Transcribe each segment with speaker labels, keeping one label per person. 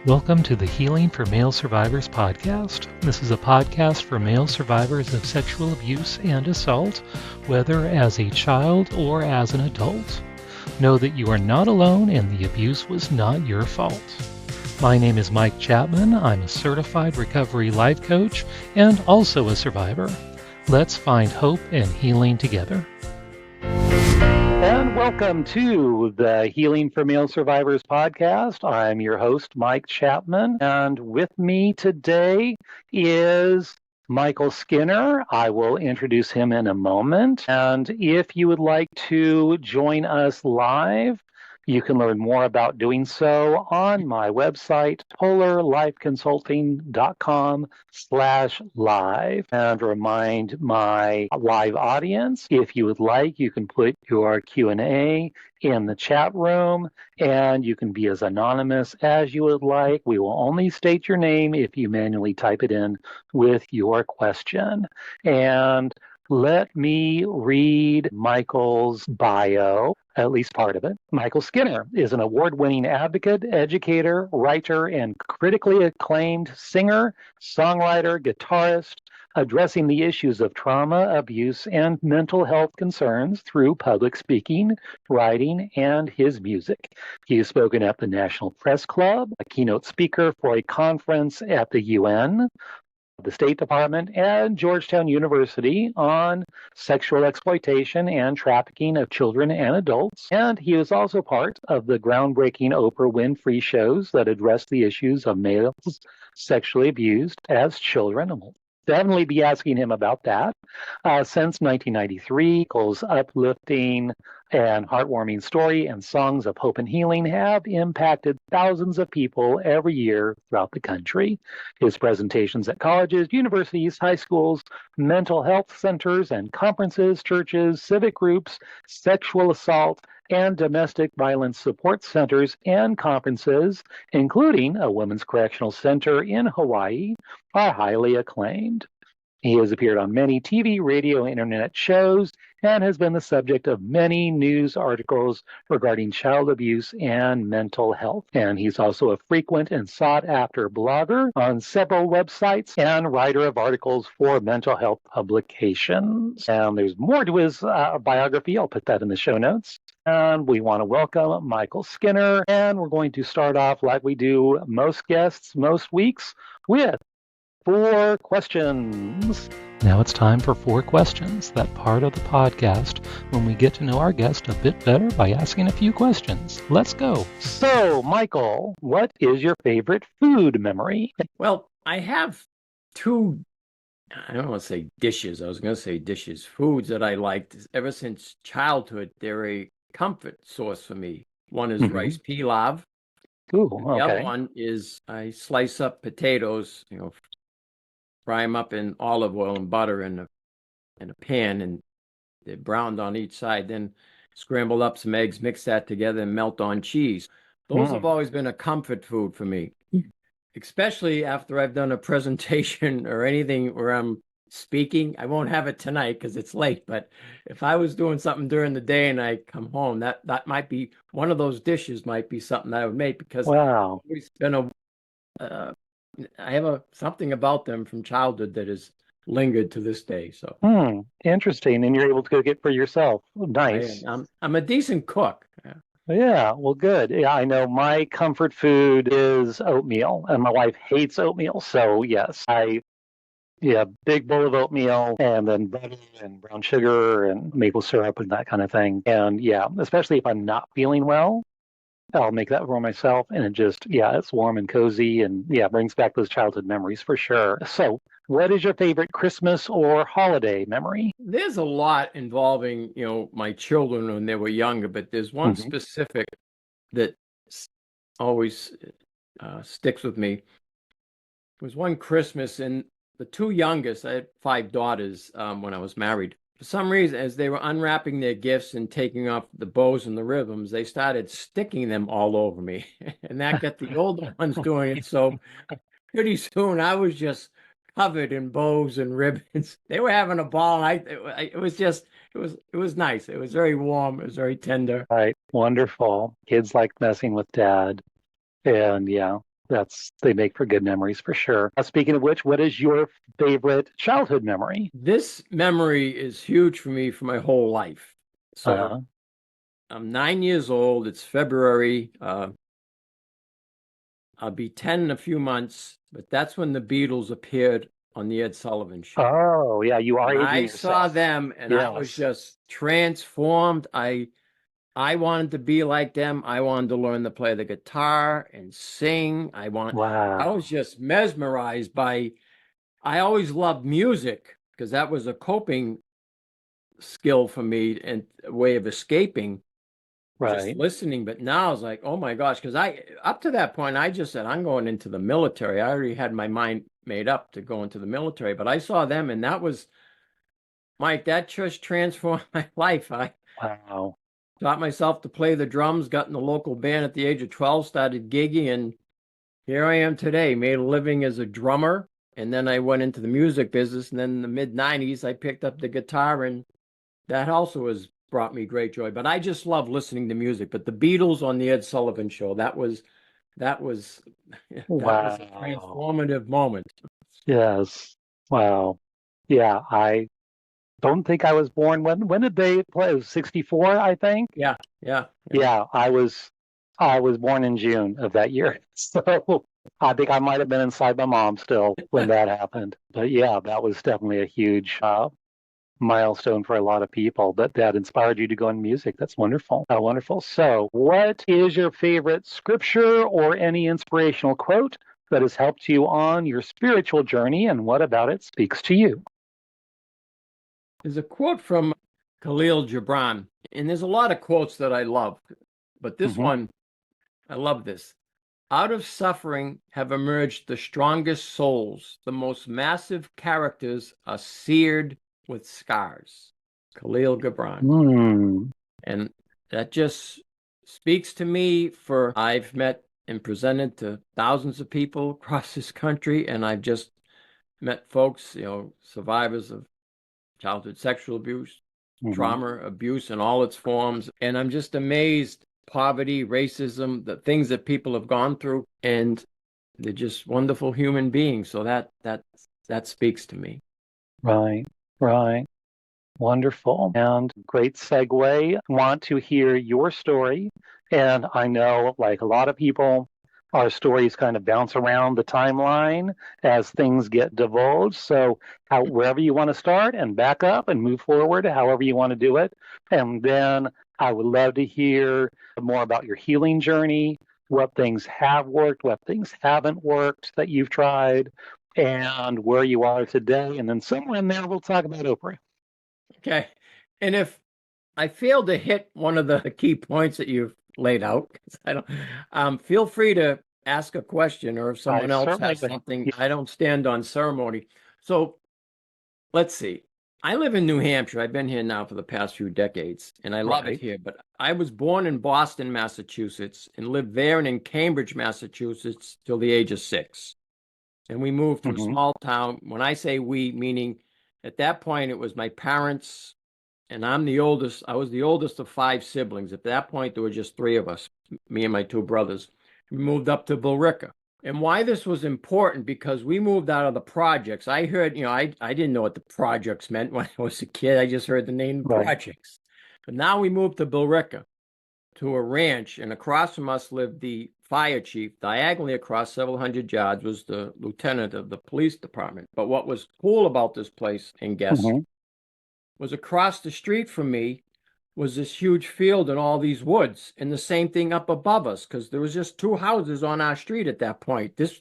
Speaker 1: Welcome to the Healing for Male Survivors podcast. This is a podcast for male survivors of sexual abuse and assault, whether as a child or as an adult. Know that you are not alone and the abuse was not your fault. My name is Mike Chapman. I'm a certified recovery life coach and also a survivor. Let's find hope and healing together. And welcome to the Healing for Male Survivors podcast. I'm your host, Mike Chapman, and with me today is Michael Skinner. I will introduce him in a moment. And if you would like to join us live, you can learn more about doing so on my website, polarlifeconsulting.com/live. And remind my live audience, if you would like, you can put your Q&A in the chat room, and you can be as anonymous as you would like. We will only state your name if you manually type it in with your question. And let me read Michael's bio, at least part of it. Michael Skinner is an award-winning advocate, educator, writer, and critically acclaimed singer, songwriter, guitarist, addressing the issues of trauma, abuse, and mental health concerns through public speaking, writing, and his music. He has spoken at the National Press Club, a keynote speaker for a conference at the UN, the State Department, and Georgetown University on sexual exploitation and trafficking of children and adults. And he is also part of the groundbreaking Oprah Winfrey shows that address the issues of males sexually abused as children. And we'll definitely be asking him about that. Since 1993, Michael's uplifting and heartwarming story and songs of hope and healing have impacted thousands of people every year throughout the country. His presentations at colleges, universities, high schools, mental health centers and conferences, churches, civic groups, sexual assault, and domestic violence support centers and conferences, including a women's correctional center in Hawaii, are highly acclaimed. He has appeared on many TV, radio, and internet shows and has been the subject of many news articles regarding child abuse and mental health. And he's also a frequent and sought-after blogger on several websites and writer of articles for mental health publications. And there's more to his biography. I'll put that in the show notes. And we want to welcome Michael Skinner. And we're going to start off like we do most guests most weeks with 4 questions. Now it's time for 4 questions, that part of the podcast when we get to know our guest a bit better by asking a few questions. Let's go. So, Michael, what is your favorite food memory?
Speaker 2: Well, I have 2, I don't want to say dishes. I was going to say dishes, foods that I liked ever since childhood. They're a comfort source for me. One is rice pilaf.
Speaker 1: Ooh,
Speaker 2: The other one is I slice up potatoes, fry them up in olive oil and butter in a pan, and they're browned on each side. Then scramble up some eggs, mix that together, and melt on cheese. Those have always been a comfort food for me, especially after I've done a presentation or anything where I'm speaking. I won't have it tonight because it's late, but if I was doing something during the day and I come home, that might be one of those dishes, might be something that I would make, because
Speaker 1: wow.
Speaker 2: it's been I have something about them from childhood that has lingered to this day. So
Speaker 1: Interesting. And you're able to cook it for yourself. Nice.
Speaker 2: I'm a decent cook.
Speaker 1: Yeah, well, good. Yeah, I know my comfort food is oatmeal, and my wife hates oatmeal. So yes, big bowl of oatmeal and then butter and brown sugar and maple syrup and that kind of thing. And yeah, especially if I'm not feeling well, I'll make that for myself, and it just, it's warm and cozy, and brings back those childhood memories for sure. So, what is your favorite Christmas or holiday memory?
Speaker 2: There's a lot involving, my children when they were younger, but there's one specific that always sticks with me. It was one Christmas, and the 2 youngest, I had 5 daughters when I was married. For some reason, as they were unwrapping their gifts and taking off the bows and the ribbons, they started sticking them all over me. And that got the older ones doing it. So pretty soon I was just covered in bows and ribbons. They were having a ball. It was nice. It was very warm. It was very tender.
Speaker 1: Right. Wonderful. Kids like messing with dad. And They make for good memories for sure. Speaking of which, what is your favorite childhood memory?
Speaker 2: This memory is huge for me for my whole life. So
Speaker 1: Uh,
Speaker 2: I'm 9 years old. It's February. I'll be 10 in a few months, but that's when the Beatles appeared on the Ed Sullivan Show.
Speaker 1: oh, yeah, you are
Speaker 2: And
Speaker 1: aging
Speaker 2: I saw
Speaker 1: yourself.
Speaker 2: them and I was
Speaker 1: Yes.
Speaker 2: just transformed. I wanted to be like them. I wanted to learn to play the guitar and sing. I was
Speaker 1: Wow.
Speaker 2: just mesmerized by I always loved music because that was a coping skill for me and a way of escaping just
Speaker 1: Right.
Speaker 2: listening. But now I was like, oh my gosh, because I up to that point I just said I'm going into the military. I already had my mind made up to go into the military, but I saw them and that was Mike, that just transformed my life. I
Speaker 1: Wow.
Speaker 2: taught myself to play the drums, got in the local band at the age of 12, started gigging, and here I am today, made a living as a drummer. And then I went into the music business. And then in the mid 90s, I picked up the guitar, and that also has brought me great joy. But I just love listening to music. But the Beatles on the Ed Sullivan Show, that was that was a
Speaker 1: Wow.
Speaker 2: transformative moment.
Speaker 1: Yes. Wow. Yeah, I don't think I was born when did they play? It was 64, I think.
Speaker 2: Yeah, yeah, yeah.
Speaker 1: Yeah, I was born in June of that year. So I think I might have been inside my mom still when that happened. But yeah, that was definitely a huge milestone for a lot of people. But that inspired you to go in music. That's wonderful. Wonderful. So, what is your favorite scripture or any inspirational quote that has helped you on your spiritual journey, and what about it speaks to you?
Speaker 2: There's a quote from Khalil Gibran, and there's a lot of quotes that I love, but this
Speaker 1: Hmm.
Speaker 2: one, I love this. Out of suffering have emerged the strongest souls. The most massive characters are seared with scars. Khalil Gibran.
Speaker 1: Hmm.
Speaker 2: And that just speaks to me for I've met and presented to thousands of people across this country, and I've just met folks, survivors of childhood sexual abuse,
Speaker 1: Hmm.
Speaker 2: trauma, abuse in all its forms. And I'm just amazed poverty, racism, the things that people have gone through, and they're just wonderful human beings. So that speaks to me.
Speaker 1: Right. Right. Wonderful. And great segue. Want to hear your story. And I know, like a lot of people, our stories kind of bounce around the timeline as things get divulged. So, wherever you want to start and back up and move forward, however you want to do it. And then I would love to hear more about your healing journey, what things have worked, what things haven't worked that you've tried, and where you are today. And then somewhere in there, we'll talk about Oprah.
Speaker 2: Okay. And if I failed to hit one of the key points that you've laid out, 'cause I don't, feel free to ask a question, or if
Speaker 1: I
Speaker 2: someone else
Speaker 1: certainly
Speaker 2: has
Speaker 1: think.
Speaker 2: something,
Speaker 1: Yeah,
Speaker 2: I don't stand on ceremony. So let's see. I live in New Hampshire. I've been here now for the past few decades, and I love it
Speaker 1: right.
Speaker 2: here. But I was born in Boston, Massachusetts, and lived there and in Cambridge, Massachusetts, till the age of 6. And we moved from
Speaker 1: Hmm.
Speaker 2: small town. When I say we, meaning at that point it was my parents, and I'm the oldest. I was the oldest of 5 siblings. At that point, there were just 3 of us, me and my 2 brothers. We moved up to Billerica. And why this was important, because we moved out of the projects. I heard, I didn't know what the projects meant when I was a kid. I just heard the name
Speaker 1: Right.
Speaker 2: projects. But now we moved to Billerica, to a ranch, and across from us lived the fire chief. Diagonally across several hundred yards was the lieutenant of the police department. But what was cool about this place, and guess,
Speaker 1: Hmm.
Speaker 2: was across the street from me was this huge field and all these woods, and the same thing up above us, because there was just 2 houses on our street at that point. This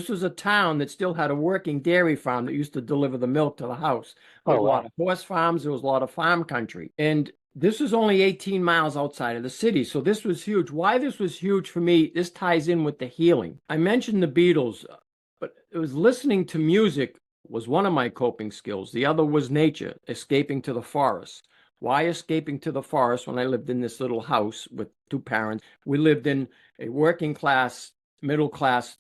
Speaker 2: was a town that still had a working dairy farm that used to deliver the milk to the house. There was
Speaker 1: Oh,
Speaker 2: a lot
Speaker 1: wow.
Speaker 2: of horse farms, there was a lot of farm country, and this was only 18 miles outside of the city. So this was huge. Why this was huge for me, this ties in with the healing. I mentioned the Beatles, but it was listening to music was one of my coping skills. The other was nature, escaping to the forest. Why escaping to the forest when I lived in this little house with 2 parents? We lived in a working class, middle class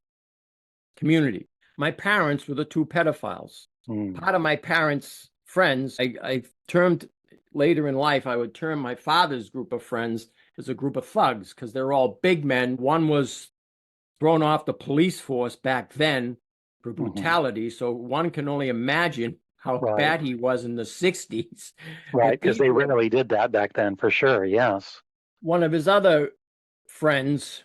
Speaker 2: community. My parents were the 2 pedophiles.
Speaker 1: Mm.
Speaker 2: Part of my parents' friends, I termed later in life, I would term my father's group of friends as a group of thugs, because they're all big men. One was thrown off the police force back then for
Speaker 1: Mm-hmm.
Speaker 2: brutality. So one can only imagine how
Speaker 1: Right.
Speaker 2: bad he was in the 60s.
Speaker 1: Right,
Speaker 2: And
Speaker 1: because they
Speaker 2: people,
Speaker 1: really did that back then for sure. Yes.
Speaker 2: one of his other friends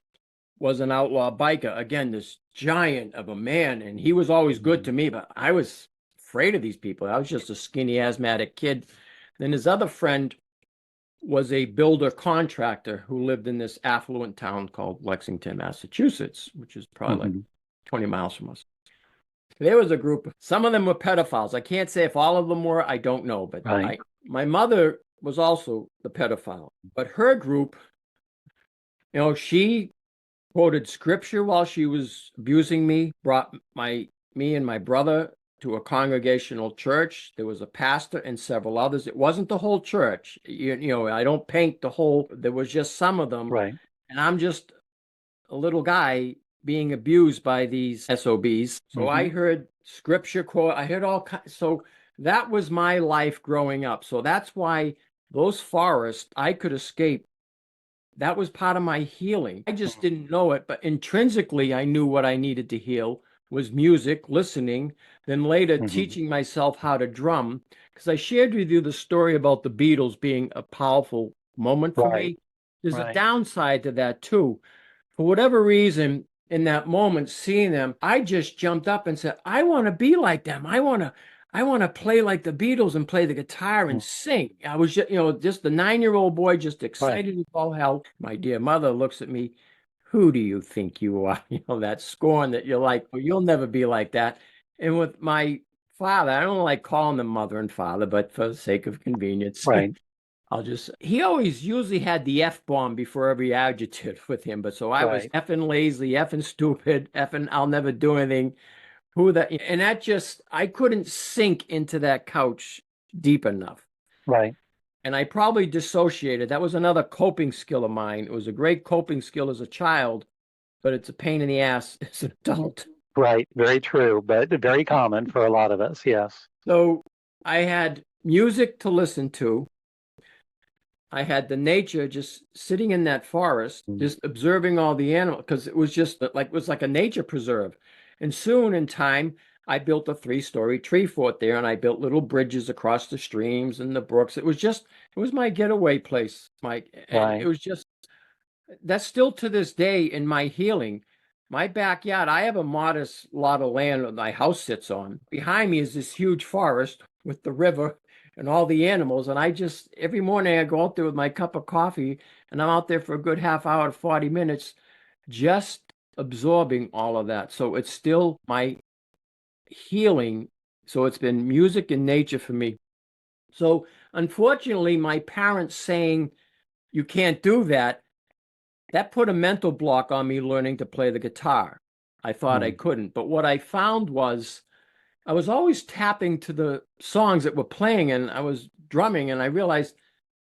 Speaker 2: was an outlaw biker. Again, this giant of a man, and he was always good to me, but I was afraid of these people. I was just a skinny asthmatic kid. Then his other friend was a builder contractor who lived in this affluent town called Lexington, Massachusetts, which is probably like
Speaker 1: Mm-hmm.
Speaker 2: 20 miles from us. There was a group, some of them were pedophiles. I can't say if all of them were, I don't know, but
Speaker 1: Right.
Speaker 2: my mother was also the pedophile. But her group, she quoted scripture while she was abusing me, brought me and my brother to a congregational church. There was a pastor and several others. It wasn't the whole church. I don't paint the whole, there was just some of them.
Speaker 1: Right.
Speaker 2: And I'm just a little guy being abused by these SOBs. So
Speaker 1: Mm-hmm.
Speaker 2: I heard scripture quote, I heard all kinds. So that was my life growing up. So that's why those forests, I could escape. That was part of my healing. I just didn't know it, but intrinsically, I knew what I needed to heal was music, listening, then later
Speaker 1: Mm-hmm.
Speaker 2: teaching myself how to drum. Because I shared with you the story about the Beatles being a powerful moment for
Speaker 1: Right.
Speaker 2: me. There's a
Speaker 1: Right.
Speaker 2: downside to that too. For whatever reason, in that moment, seeing them, I just jumped up and said, I want to be like them. I want to play like the Beatles and play the guitar and sing. I was just the 9-year-old boy, just excited as all hell. My dear mother looks at me. Who do you think you are? That scorn that you're like, well, you'll never be like that. And with my father, I don't like calling them mother and father, but for the sake of convenience,
Speaker 1: Right.
Speaker 2: he always usually had the F bomb before every adjective with him. But so I was
Speaker 1: Right.
Speaker 2: effing lazy, effing stupid, effing I'll never do anything. And that just, I couldn't sink into that couch deep enough.
Speaker 1: Right.
Speaker 2: And I probably dissociated. That was another coping skill of mine. It was a great coping skill as a child, but it's a pain in the ass as an adult.
Speaker 1: Right. Very true, but very common for a lot of us. Yes.
Speaker 2: So I had music to listen to. I had the nature just sitting in that forest, just observing all the animals, because it was like a nature preserve. And soon in time, I built a 3-story tree fort there, and I built little bridges across the streams and the brooks. It was my getaway place, Mike. And
Speaker 1: Right.
Speaker 2: it was just, that's still to this day in my healing. My backyard, I have a modest lot of land that my house sits on. Behind me is this huge forest with the river and all the animals. And every morning I go out there with my cup of coffee and I'm out there for a good half hour to 40 minutes, just absorbing all of that. So it's still my healing. So it's been music and nature for me. So unfortunately, my parents saying you can't do that put a mental block on me learning to play the guitar. I thought I couldn't. But what I found was I was always tapping to the songs that were playing and I was drumming and I realized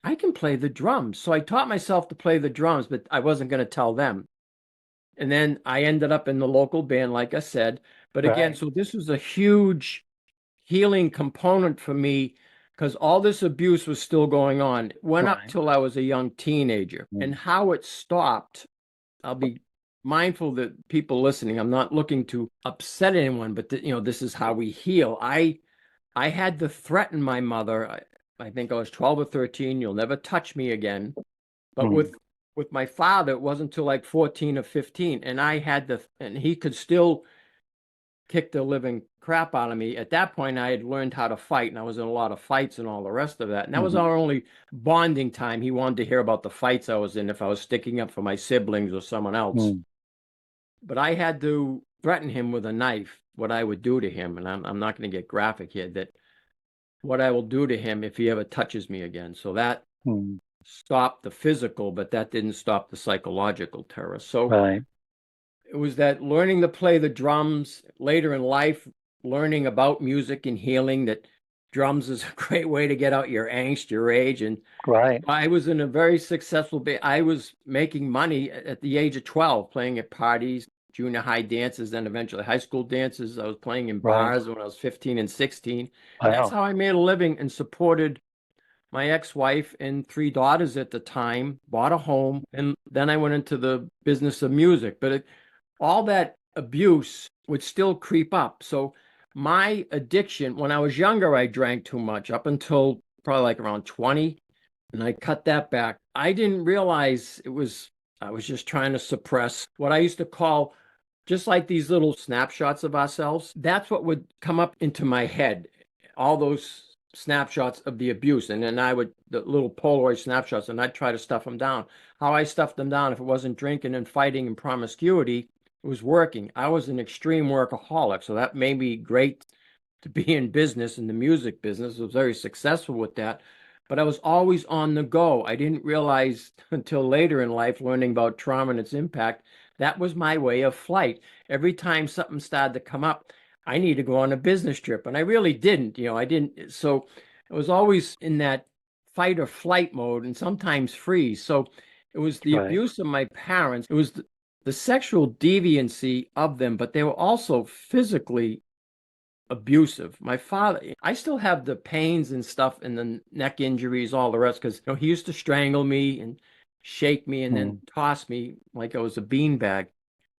Speaker 2: I can play the drums. So I taught myself to play the drums, but I wasn't going to tell them. And then I ended up in the local band, like I said. But again,
Speaker 1: Right.
Speaker 2: so this was a huge healing component for me because all this abuse was still going on. It went up
Speaker 1: Right.
Speaker 2: till I was a young teenager. And how it stopped, I'll be mindful that people listening, I'm not looking to upset anyone, but this is how we heal. I had to threaten my mother. I think I was 12 or 13. You'll never touch me again. But with my father, it wasn't until like 14 or 15. And and he could still kick the living crap out of me. At that point, I had learned how to fight, and I was in a lot of fights and all the rest of that. And that was our only bonding time. He wanted to hear about the fights I was in if I was sticking up for my siblings or someone else. But I had to threaten him with a knife, what I would do to him. And I'm not going to get graphic here, that what I will do to him if he ever touches me again. So that stopped the physical, but that didn't stop the psychological terror. So
Speaker 1: Right.
Speaker 2: it was that learning to play the drums later in life, learning about music and healing, that drums is a great way to get out your angst, your rage. And
Speaker 1: Right.
Speaker 2: I was in a very successful I was making money at the age of 12, playing at parties, junior high dances, then eventually high school dances. I was playing in
Speaker 1: Right.
Speaker 2: bars when I was 15 and 16.
Speaker 1: Wow.
Speaker 2: That's how I made a living and supported my ex-wife and 3 daughters at the time, bought a home, and then I went into the business of music. But all that abuse would still creep up. So my addiction, when I was younger, I drank too much up until probably like around 20, and I cut that back. I didn't realize I was just trying to suppress what I used to call just like these little snapshots of ourselves. That's what would come up into my head, all those snapshots of the abuse. And then the little Polaroid snapshots, and I'd try to stuff them down. How I stuffed them down, if it wasn't drinking and fighting and promiscuity, it was working. I was an extreme workaholic, so that made me great to be in business, in the music business. I was very successful with that, but I was always on the go. I didn't realize until later in life, learning about trauma and its impact, that was my way of flight. Every time something started to come up, I need to go on a business trip. And I really didn't, I didn't. So I was always in that fight or flight mode and sometimes freeze. So it was the abuse of my parents. It was the sexual deviancy of them, but they were also physically abusive. My father, I still have the pains and stuff and the neck injuries, all the rest, because he used to strangle me and shake me and then toss me like I was a beanbag.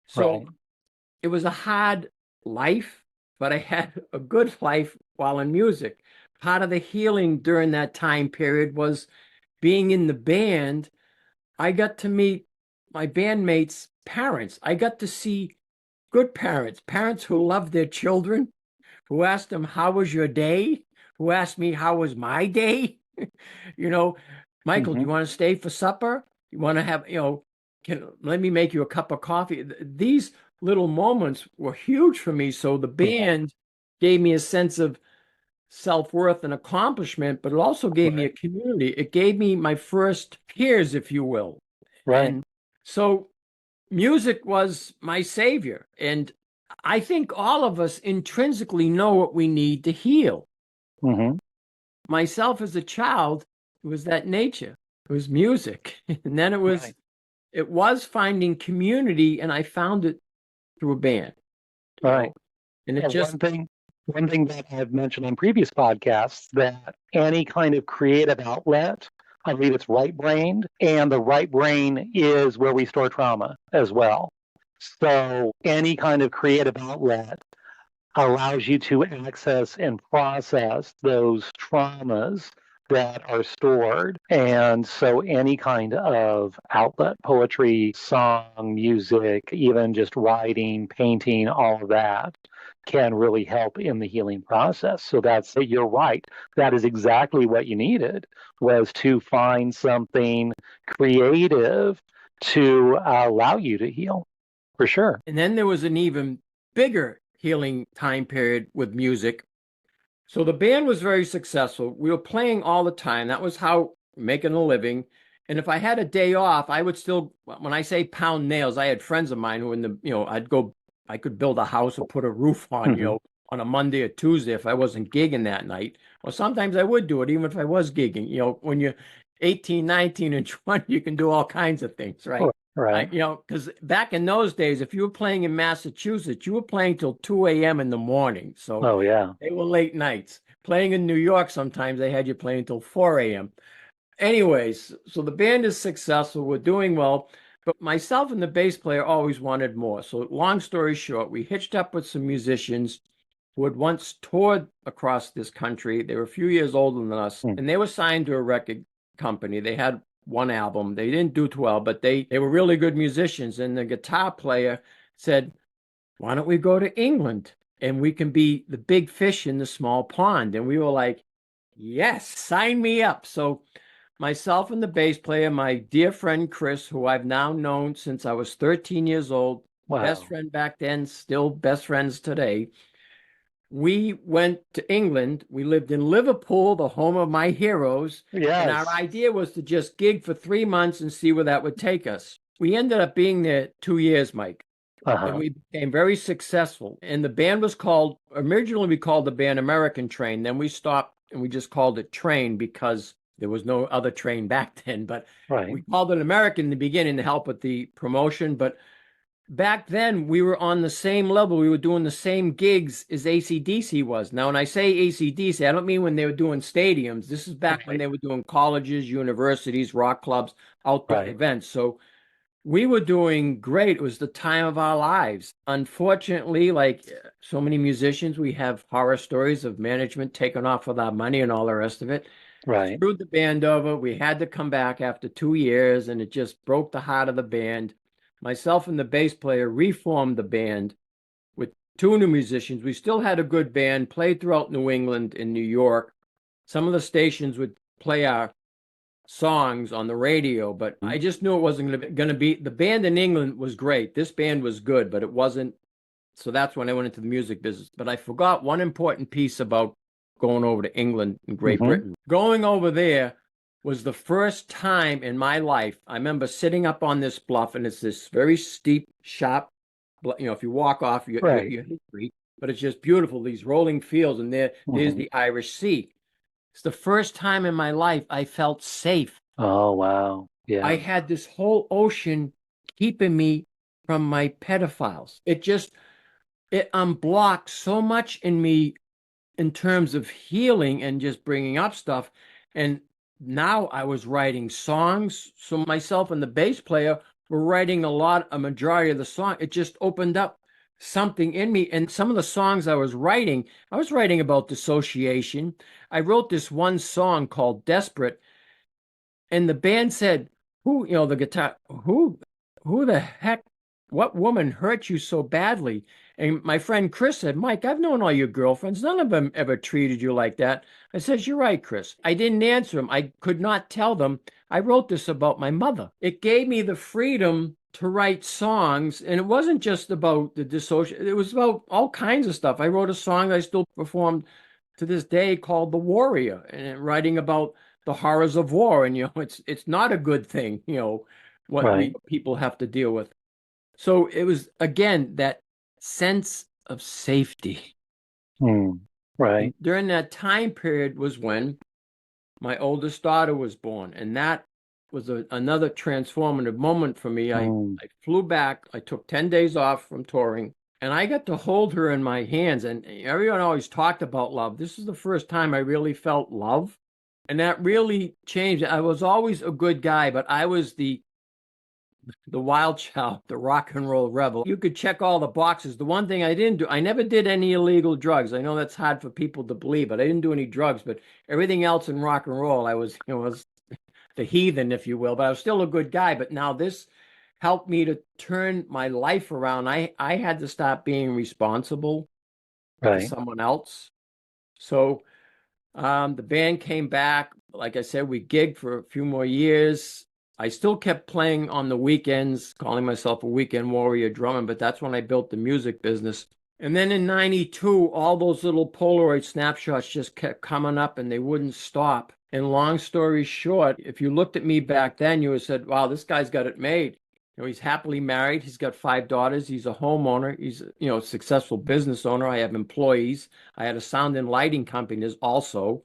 Speaker 2: So it was a hard life, but I had a good life while in music. Part of the healing during that time period was being in the band. I got to meet my bandmates' parents. I got to see good parents, parents who loved their children, who asked them, "How was your day?" Who asked me, "How was my day?" Michael, do you want to stay for supper? You want to have, let me make you a cup of coffee. These little moments were huge for me. So the band gave me a sense of self-worth and accomplishment, but it also gave me a community. It gave me my first peers, if you will. And so music was my savior. And I think all of us intrinsically know what we need to heal. Myself as a child, it was that nature. It was music. And then it was finding community, and I found it through a band. And it just
Speaker 1: one thing that I've mentioned on previous podcasts, that any kind of creative outlet, I believe it's right-brained, and the right brain is where we store trauma as well. So any kind of creative outlet allows you to access and process those traumas that are stored. And so any kind of outlet, poetry, song, music, even just writing, painting, all of that can really help in the healing process. So you're right. That is exactly what you needed, was to find something creative to allow you to heal, for sure.
Speaker 2: And then there was an even bigger healing time period with music. So the band was very successful. We were playing all the time. That was how making a living. And if I had a day off, I would still, when I say pound nails, I had friends of mine who I could build a house or put a roof on, on a Monday or Tuesday if I wasn't gigging that night. Or sometimes I would do it even if I was gigging. When you're 18, 19, and 20, you can do all kinds of things, right?
Speaker 1: Right.
Speaker 2: Because back in those days, if you were playing in Massachusetts, you were playing till 2 a.m. in the morning. So they were late nights. Playing in New York, sometimes they had you playing till 4 a.m. Anyways, so the band is successful. We're doing well. But myself and the bass player always wanted more. So long story short, we hitched up with some musicians who had once toured across this country. They were a few years older than us, and they were signed to a record company. They had one album. They didn't do too well, but they were really good musicians. And the guitar player said, "Why don't we go to England and we can be the big fish in the small pond?" And we were like, "Yes, sign me up." So myself and the bass player, my dear friend Chris, who I've now known since I was 13 years old, best friend back then, still best friends today. We went to England. We lived in Liverpool, the home of my heroes. And our idea was to just gig for 3 months and see where that would take us. We ended up being there 2 years, Mike. And we became very successful. And the band was originally we called the band American Train. Then we stopped and we just called it Train because there was no other train back then. But we called it American in the beginning to help with the promotion. But back then, we were on the same level. We were doing the same gigs as AC/DC was. Now, when I say AC/DC, I don't mean when they were doing stadiums. This is back when they were doing colleges, universities, rock clubs, outdoor events. So we were doing great. It was the time of our lives. Unfortunately, like so many musicians, we have horror stories of management taking off with our money and all the rest of it.
Speaker 1: Right.
Speaker 2: Screwed the band over. We had to come back after 2 years, and it just broke the heart of the band. Myself and the bass player reformed the band with two new musicians. We still had a good band, played throughout New England and New York. Some of the stations would play our songs on the radio, but I just knew it wasn't going to be. The band in England was great. This band was good, but it wasn't. So that's when I went into the music business. But I forgot one important piece about going over to England and Great
Speaker 1: Mm-hmm.
Speaker 2: Britain. Going over there was the first time in my life. I remember sitting up on this bluff, and it's this very steep, sharp, if you walk off, you're history, but it's just beautiful, these rolling fields, and there's the Irish Sea. It's the first time in my life I felt safe.
Speaker 1: Oh, wow. Yeah.
Speaker 2: I had this whole ocean keeping me from my pedophiles. It unblocked so much in me in terms of healing and just bringing up stuff. And now I was writing songs. So myself and the bass player were writing a majority of the song. It just opened up something in me. And some of the songs I was writing about dissociation. I wrote this one song called Desperate, and the band said, the guitar, who the heck, what woman hurt you so badly? And my friend Chris said, Mike, I've known all your girlfriends. None of them ever treated you like that. I says, you're right, Chris. I didn't answer him. I could not tell them I wrote this about my mother. It gave me the freedom to write songs. And it wasn't just about the dissociation. It was about all kinds of stuff. I wrote a song I still performed to this day called The Warrior, and writing about the horrors of war. And, it's not a good thing, what people have to deal with. So it was, again, that sense of safety.
Speaker 1: Right.
Speaker 2: And during that time period was when my oldest daughter was born. And that was another transformative moment for me. I flew back. I took 10 days off from touring, and I got to hold her in my hands. And everyone always talked about love. This is the first time I really felt love. And that really changed. I was always a good guy, but I was the wild child, the rock and roll rebel. You could check all the boxes. The one thing I didn't do, I never did any illegal drugs. I know that's hard for people to believe, but I didn't do any drugs. But everything else in rock and roll, I was, was the heathen, if you will. But I was still a good guy. But now this helped me to turn my life around. I had to stop being responsible to someone else. So the band came back. Like I said, we gigged for a few more years. I still kept playing on the weekends, calling myself a weekend warrior drummer, but that's when I built the music business. And then in 92, all those little Polaroid snapshots just kept coming up and they wouldn't stop. And long story short, if you looked at me back then, you would have said, wow, this guy's got it made. He's happily married. He's got 5 daughters. He's a homeowner. He's, a successful business owner. I have employees. I had a sound and lighting company also.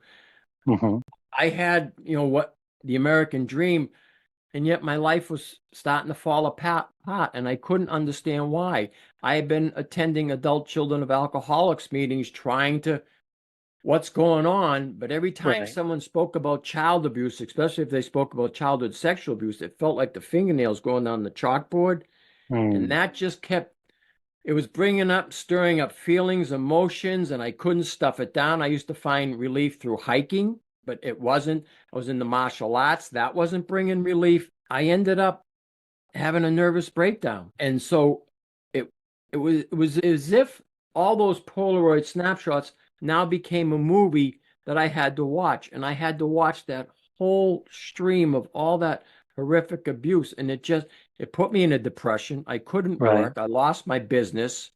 Speaker 2: I had, what the American dream. And yet my life was starting to fall apart, and I couldn't understand why. I had been attending adult children of alcoholics meetings trying to, what's going on? But every time someone spoke about child abuse, especially if they spoke about childhood sexual abuse, it felt like the fingernails going down the chalkboard. And that just it was stirring up feelings, emotions, and I couldn't stuff it down. I used to find relief through hiking, but it wasn't. I was in the martial arts. That wasn't bringing relief. I ended up having a nervous breakdown. And so it was as if all those Polaroid snapshots now became a movie that I had to watch. And I had to watch that whole stream of all that horrific abuse. And it put me in a depression. I couldn't work. I lost my business.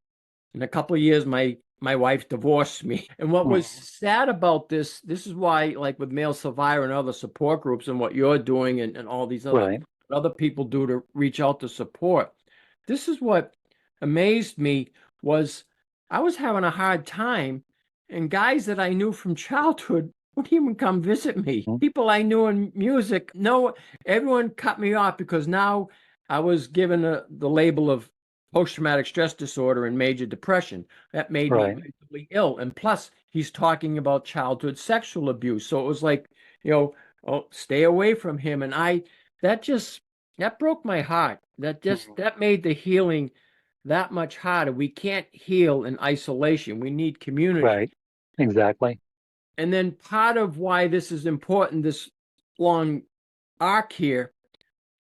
Speaker 2: In a couple of years, my wife divorced me. And what was sad about this is why, like with Male Survivor and other support groups and what you're doing and all these other people do to reach out to support, this is what amazed me was I was having a hard time, and guys that I knew from childhood wouldn't even come visit me. People I knew in music, everyone cut me off because now I was given the label of post-traumatic stress disorder and major depression. That made me mentally ill. And plus, he's talking about childhood sexual abuse. So it was like, stay away from him. And that just That broke my heart.
Speaker 1: Mhm.
Speaker 2: That made the healing that much harder. We can't heal in isolation. We need community.
Speaker 1: Right. Exactly.
Speaker 2: And then part of why this is important, this long arc here,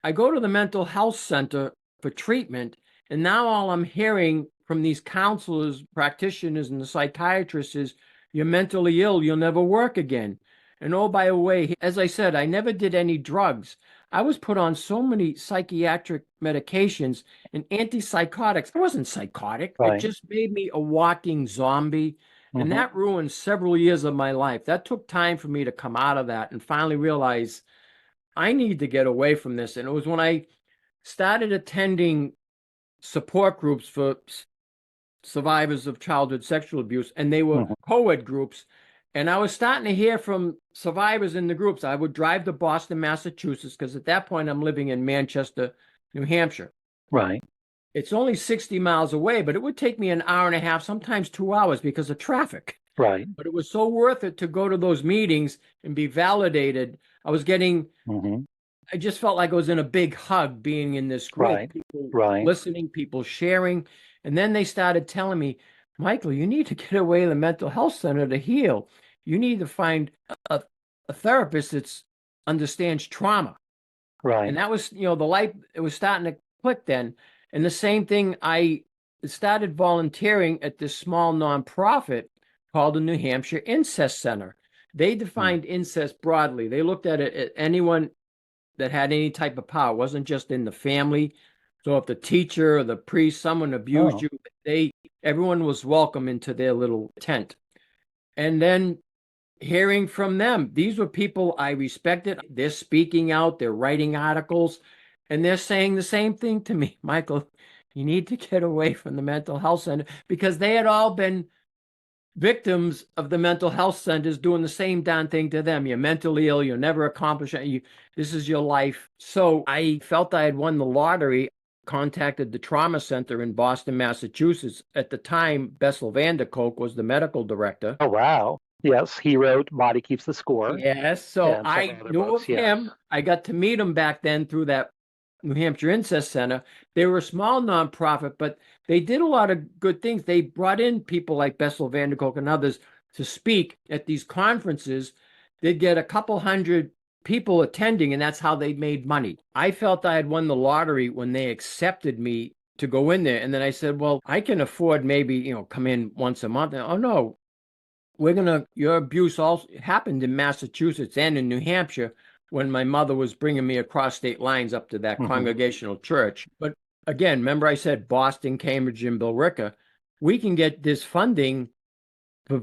Speaker 2: I go to the mental health center for treatment, and now all I'm hearing from these counselors, practitioners, and the psychiatrists is, you're mentally ill, you'll never work again. And oh, by the way, as I said, I never did any drugs. I was put on so many psychiatric medications and antipsychotics. I wasn't psychotic. It
Speaker 1: Right.
Speaker 2: just made me a walking zombie. And
Speaker 1: Hmm.
Speaker 2: that ruined several years of my life. That took time for me to come out of that and finally realize I need to get away from this. And it was when I started attending support groups for survivors of childhood sexual abuse, and they were
Speaker 1: Hmm.
Speaker 2: co-ed groups. And I was starting to hear from survivors in the groups. I would drive to Boston, Massachusetts, because at that point I'm living in Manchester, New Hampshire.
Speaker 1: Right.
Speaker 2: It's only 60 miles away, but it would take me an hour and a half, sometimes 2 hours because of traffic.
Speaker 1: Right.
Speaker 2: But it was so worth it to go to those meetings and be validated.
Speaker 1: Hmm.
Speaker 2: I just felt like I was in a big hug being in this group,
Speaker 1: Right.
Speaker 2: people
Speaker 1: Right.
Speaker 2: listening, people sharing. And then they started telling me, Michael, you need to get away to the mental health center to heal. You need to find a therapist that understands trauma. And
Speaker 1: Right.
Speaker 2: that was, the light, it was starting to click then. And the same thing, I started volunteering at this small nonprofit called the New Hampshire Incest Center. They
Speaker 1: Mm.
Speaker 2: defined incest broadly. They looked at it at anyone that had any type of power. It wasn't just in the family. So if the teacher or the priest, someone abused
Speaker 1: Oh.
Speaker 2: you, everyone was welcome into their little tent. And then hearing from them, these were people I respected. They're speaking out, they're writing articles, and they're saying the same thing to me. Michael, you need to get away from the mental health center, because they had all been victims of the mental health centers doing the same darn thing to them. You're mentally ill, you'll never accomplish it. This is your life. So I felt I had won the lottery, contacted the trauma center in Boston, Massachusetts. At the time, Bessel van der Kolk was the medical director.
Speaker 1: Oh, wow. Yes, he wrote Body Keeps the Score
Speaker 2: Yes, so
Speaker 1: and several
Speaker 2: I
Speaker 1: other
Speaker 2: knew
Speaker 1: books.
Speaker 2: of
Speaker 1: Yes.
Speaker 2: him. I got to meet him back then through that New Hampshire Incest Center. They were a small nonprofit, but they did a lot of good things. They brought in people like Bessel van der Kolk and others to speak at these conferences. They'd get a couple hundred people attending, and that's how they made money. I felt I had won the lottery when they accepted me to go in there. And then I said, well, I can afford maybe, come in once a month. And, oh, no, your abuse also happened in Massachusetts and in New Hampshire when my mother was bringing me across state lines up to that
Speaker 1: Hmm.
Speaker 2: congregational church. But again, remember I said Boston, Cambridge, and Billerica, we can get this funding for,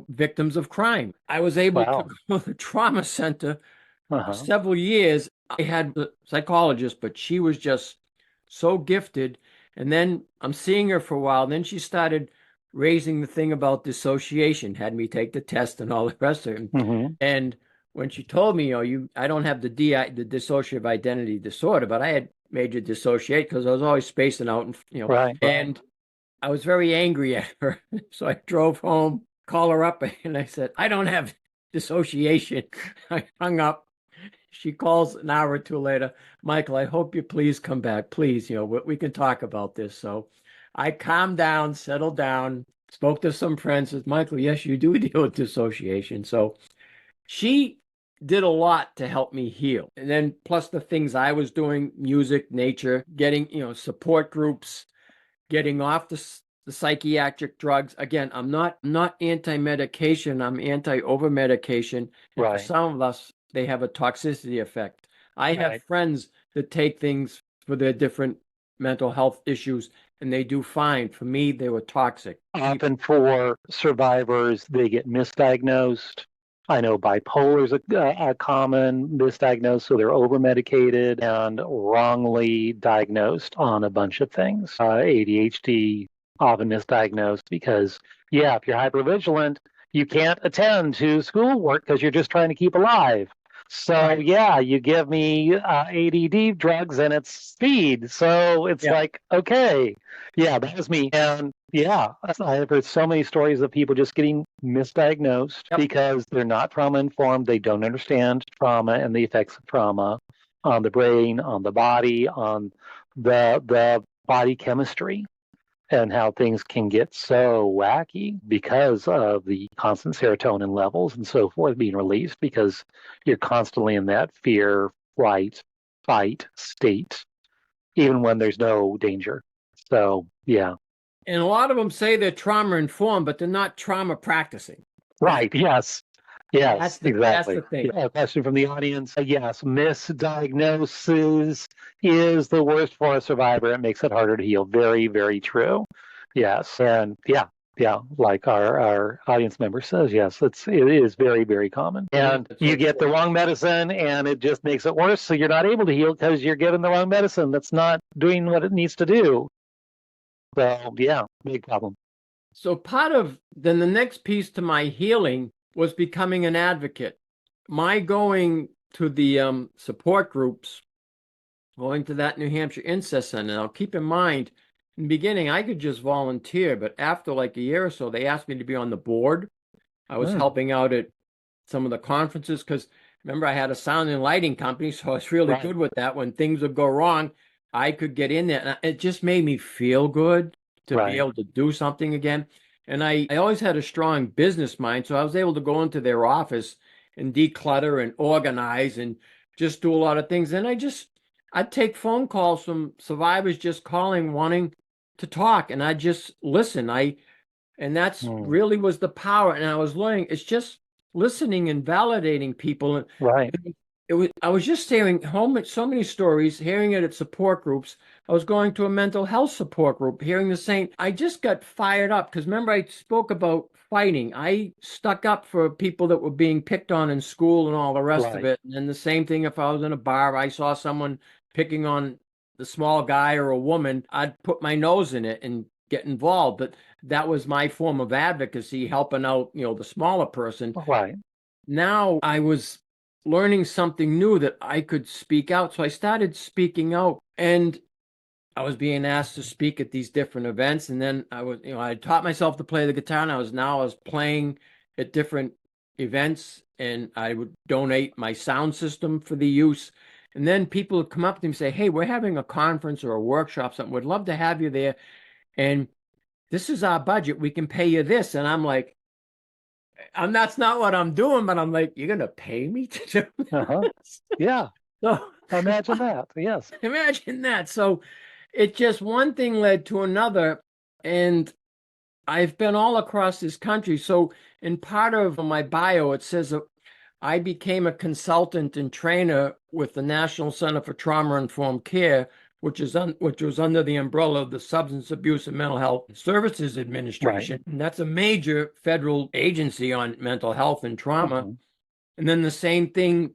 Speaker 2: victims of crime. I was able to
Speaker 1: Wow.
Speaker 2: go to the trauma center for
Speaker 1: Uh-huh.
Speaker 2: several years. I had a psychologist, but she was just so gifted. And then I'm seeing her for a while. Then she started raising the thing about dissociation, had me take the test and all the rest of it.
Speaker 1: Hmm.
Speaker 2: And when she told me, I don't have the dissociative identity disorder, but I had major dissociate because I was always spacing out
Speaker 1: Right.
Speaker 2: and I was very angry at her. So I drove home, called her up, and I said, I don't have dissociation. I hung up. She calls an hour or two later. Michael, I hope you please come back. Please, we can talk about this. So I calmed down, settled down, spoke to some friends. Said, Michael, yes, you do deal with dissociation. So she did a lot to help me heal. And then plus the things I was doing, music, nature, getting, support groups, getting off the psychiatric drugs. Again, I'm not anti-medication. I'm anti-over-medication. And for
Speaker 1: Right.
Speaker 2: some of us, they have a toxicity effect. I have
Speaker 1: Right.
Speaker 2: friends that take things for their different mental health issues, and they do fine. For me, they were toxic.
Speaker 1: Often for survivors, they get misdiagnosed. I know bipolar is a common misdiagnosis, so they're over medicated and wrongly diagnosed on a bunch of things. ADHD often misdiagnosed because, yeah, if you're hypervigilant, you can't attend to schoolwork because you're just trying to keep alive. So,
Speaker 2: Right.
Speaker 1: yeah, you give me ADD drugs and it's speed. So it's
Speaker 2: Yeah.
Speaker 1: like, okay, yeah, that was me. And yeah, I've heard so many stories of people just getting misdiagnosed
Speaker 2: Yep.
Speaker 1: because they're not trauma informed. They don't understand trauma and the effects of trauma. on the brain, on the body, on the body chemistry, and how things can get so wacky because of the constant serotonin levels and so forth being released, because you're constantly in that fear, flight, fight state, even when there's no danger. So, yeah.
Speaker 2: And a lot of them say they're trauma informed, but they're not trauma practicing.
Speaker 1: Right. Yes. Yes,
Speaker 2: That's
Speaker 1: exactly.
Speaker 2: the thing.
Speaker 1: Yeah, a question from the audience. Yes, misdiagnosis is the worst for a survivor. It makes it harder to heal. Very, very true. Yes. And yeah, like our audience member says, yes, it is very, very common. And you get the wrong medicine and it just makes it worse. So you're not able to heal because you're given the wrong medicine that's not doing what it needs to do. So yeah, big problem.
Speaker 2: So part of then the next piece to my healing was becoming an advocate. My going to the support groups, going to that New Hampshire Incest Center. Now, keep in mind, in the beginning, I could just volunteer, but after like a year or so, they asked me to be on the board. I was helping out at some of the conferences because remember, I had a sound and lighting company, so I was really good with that. When things would go wrong, I could get in there. And it just made me feel good to be able to do something again. And I always had a strong business mind, so I was able to go into their office and declutter and organize and just do a lot of things. And I'd take phone calls from survivors just calling, wanting to talk, and I'd just listen. And that's really was the power. And I was learning, it's just listening and validating people.
Speaker 1: Right.
Speaker 2: I was just hearing so many stories, hearing it at support groups. I was going to a mental health support group, hearing the same. I just got fired up because remember I spoke about fighting. I stuck up for people that were being picked on in school and all the rest of it. And then the same thing if I was in a bar, I saw someone picking on the small guy or a woman, I'd put my nose in it and get involved. But that was my form of advocacy, helping out, the smaller person.
Speaker 1: Right.
Speaker 2: Now I was learning something new that I could speak out. So I started speaking out and I was being asked to speak at these different events. And then I taught myself to play the guitar and I was playing at different events and I would donate my sound system for the use. And then people would come up to me and say, hey, we're having a conference or a workshop, something. We'd love to have you there. And this is our budget. We can pay you this. And I'm like, that's not what I'm doing, but I'm like, you're going to pay me to do this?
Speaker 1: Yeah.
Speaker 2: So
Speaker 1: imagine that. Yes.
Speaker 2: Imagine that. So it just one thing led to another. And I've been all across this country. So in part of my bio, it says that I became a consultant and trainer with the National Center for Trauma-Informed Care, which was under the umbrella of the Substance Abuse and Mental Health Services Administration. And that's a major federal agency on mental health and trauma. And then the same thing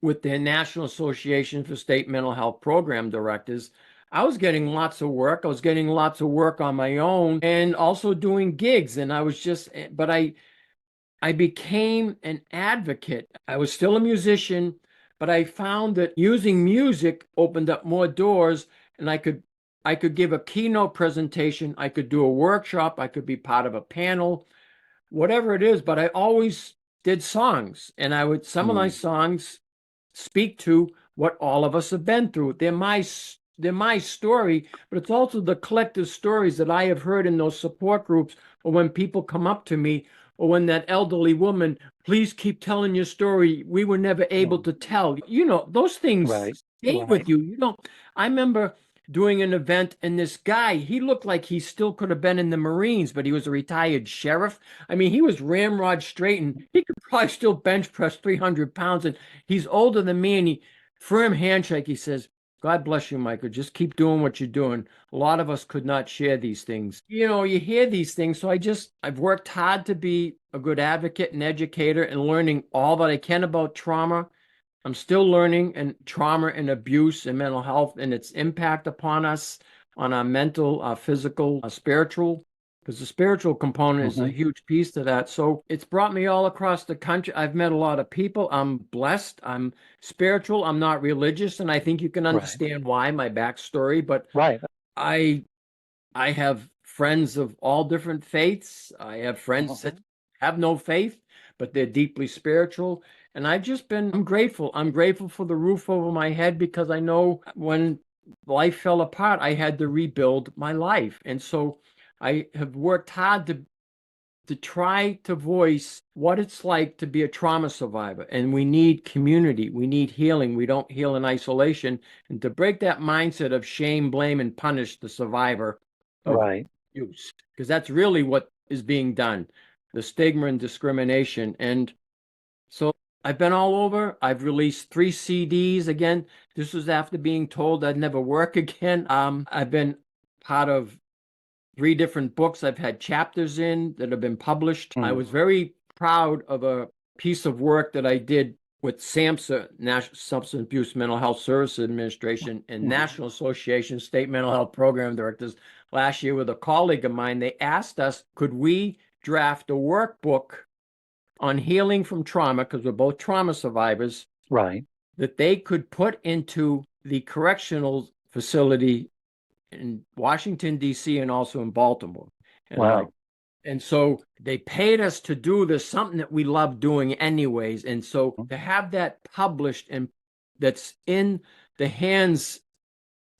Speaker 2: with the National Association for State Mental Health Program Directors. I was getting lots of work. I was getting lots of work on my own and also doing gigs. And I became an advocate. I was still a musician, but I found that using music opened up more doors and I could give a keynote presentation. I could do a workshop. I could be part of a panel, whatever it is. But I always did songs and some of my songs speak to what all of us have been through. They're my story, but it's also the collective stories that I have heard in those support groups or when people come up to me or when that elderly woman, please keep telling your story. We were never able to tell. Those things stay with you. I remember doing an event and this guy, he looked like he still could have been in the Marines, but he was a retired sheriff. I mean, he was ramrod straight and he could probably still bench press 300 pounds. And he's older than me and he firm handshake. He says, God bless you, Michael. Just keep doing what you're doing. A lot of us could not share these things. You hear these things. So I've worked hard to be a good advocate and educator and learning all that I can about trauma. I'm still learning and trauma and abuse and mental health and its impact upon us, on our mental, our physical, our spiritual, because the spiritual component is a huge piece to that. So it's brought me all across the country. I've met a lot of people. I'm blessed. I'm spiritual. I'm not religious. And I think you can understand why, my backstory. But I have friends of all different faiths. I have friends that have no faith, but they're deeply spiritual. And I'm grateful. I'm grateful for the roof over my head, because I know when life fell apart, I had to rebuild my life. And so I have worked hard to try to voice what it's like to be a trauma survivor. And we need community. We need healing. We don't heal in isolation. And to break that mindset of shame, blame, and punish the survivor of abuse, because that's really what is being done, the stigma and discrimination. And so I've been all over. I've released 3 CDs. Again, this was after being told I'd never work again. I've been part of 3 different books I've had chapters in that have been published. I was very proud of a piece of work that I did with SAMHSA, National Substance Abuse Mental Health Services Administration, and National Association of State Mental Health Program Directors last year with a colleague of mine. They asked us, could we draft a workbook on healing from trauma, because we're both trauma survivors, that they could put into the correctional facility in Washington, D.C., and also in Baltimore. And and so they paid us to do this, something that we love doing anyways. And so to have that published and that's in the hands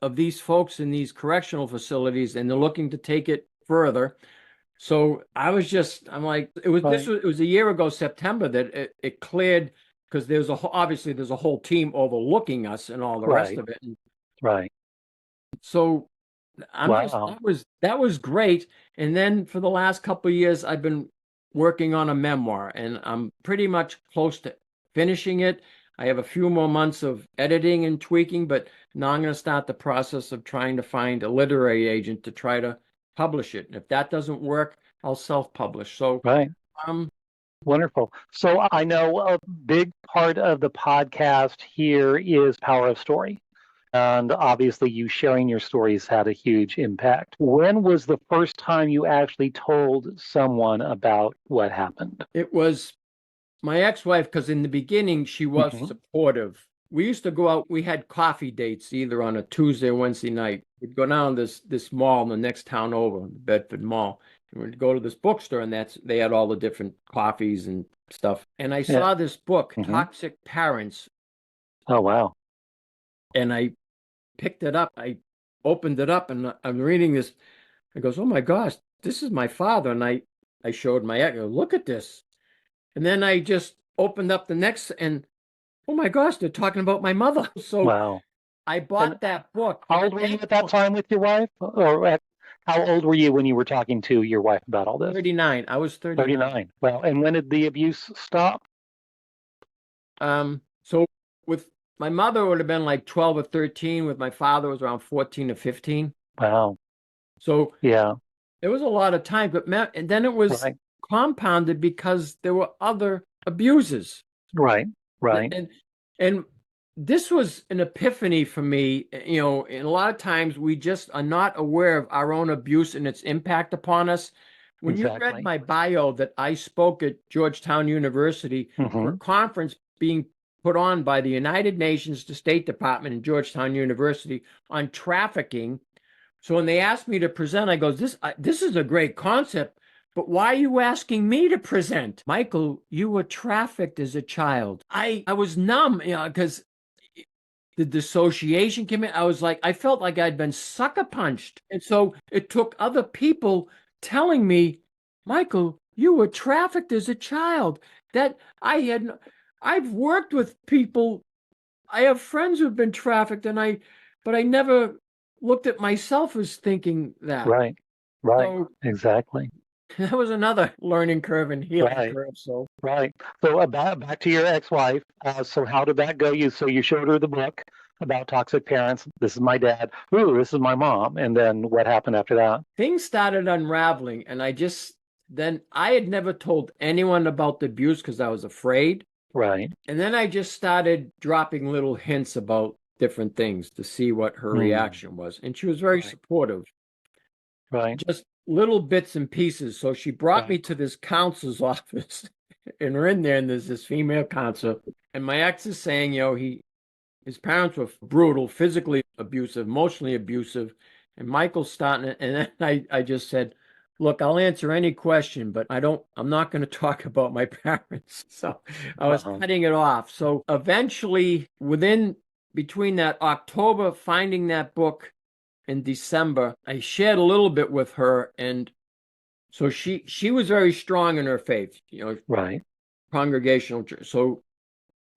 Speaker 2: of these folks in these correctional facilities, and they're looking to take it further. So I'm like, it was a year ago, September, that it cleared, because obviously there's a whole team overlooking us and all the rest of it. So that was great. And then for the last couple of years, I've been working on a memoir, and I'm pretty much close to finishing it. I have a few more months of editing and tweaking, but now I'm going to start the process of trying to find a literary agent to try to publish it. And if that doesn't work, I'll self-publish. So,
Speaker 1: wonderful. So I know a big part of the podcast here is Power of Story. And obviously you sharing your stories had a huge impact. When was the first time you actually told someone about what happened?
Speaker 2: It was my ex-wife, because in the beginning she was supportive. We used to go out, we had coffee dates either on a Tuesday or Wednesday night. We'd go down this mall in the next town over, the Bedford Mall. And we'd go to this bookstore, and they had all the different coffees and stuff. And I saw this book, Toxic Parents.
Speaker 1: Oh, wow.
Speaker 2: And I picked it up. I opened it up, and I'm reading this. I goes, oh my gosh, this is my father. And I showed my ex, look at this. And then I just opened up the next, and oh my gosh, they're talking about my mother. So I bought that book.
Speaker 1: How old were you at that time with your wife? Or how old were you when you were talking to your wife about all this?
Speaker 2: 39. I was 39.
Speaker 1: Well, and when did the abuse stop?
Speaker 2: So with my mother, it would have been like 12 or 13. With my father, it was around 14 or 15.
Speaker 1: Wow.
Speaker 2: So it was a lot of time. And then it was compounded because there were other abuses. And this was an epiphany for me. And a lot of times we just are not aware of our own abuse and its impact upon us. When you read my bio that I spoke at Georgetown University for a conference being put on by the United Nations, the State Department, and Georgetown University on trafficking. So when they asked me to present, I go, this is a great concept, but why are you asking me to present? Michael, you were trafficked as a child. I was numb, because the dissociation came in. I felt like I'd been sucker punched. And so it took other people telling me, Michael, you were trafficked as a child. That I've worked with people. I have friends who've been trafficked, but I never looked at myself as thinking that.
Speaker 1: So, exactly.
Speaker 2: That was another learning curve and healing curve. So
Speaker 1: back to your ex-wife. So how did that go? You showed her the book about toxic parents. This is my dad. Ooh, this is my mom. And then what happened after that?
Speaker 2: Things started unraveling, and I had never told anyone about the abuse because I was afraid. And then I just started dropping little hints about different things to see what her reaction was. And she was very supportive. Just little bits and pieces. So she brought me to this counselor's office, and we're in there, and there's this female counselor. And my ex is saying, his parents were brutal, physically abusive, emotionally abusive. And Michael's starting, and then I just said, look, I'll answer any question, but I'm not going to talk about my parents. So I was cutting it off. So eventually, between that October, finding that book in December, I shared a little bit with her. And so she was very strong in her faith,
Speaker 1: Right.
Speaker 2: congregational church. So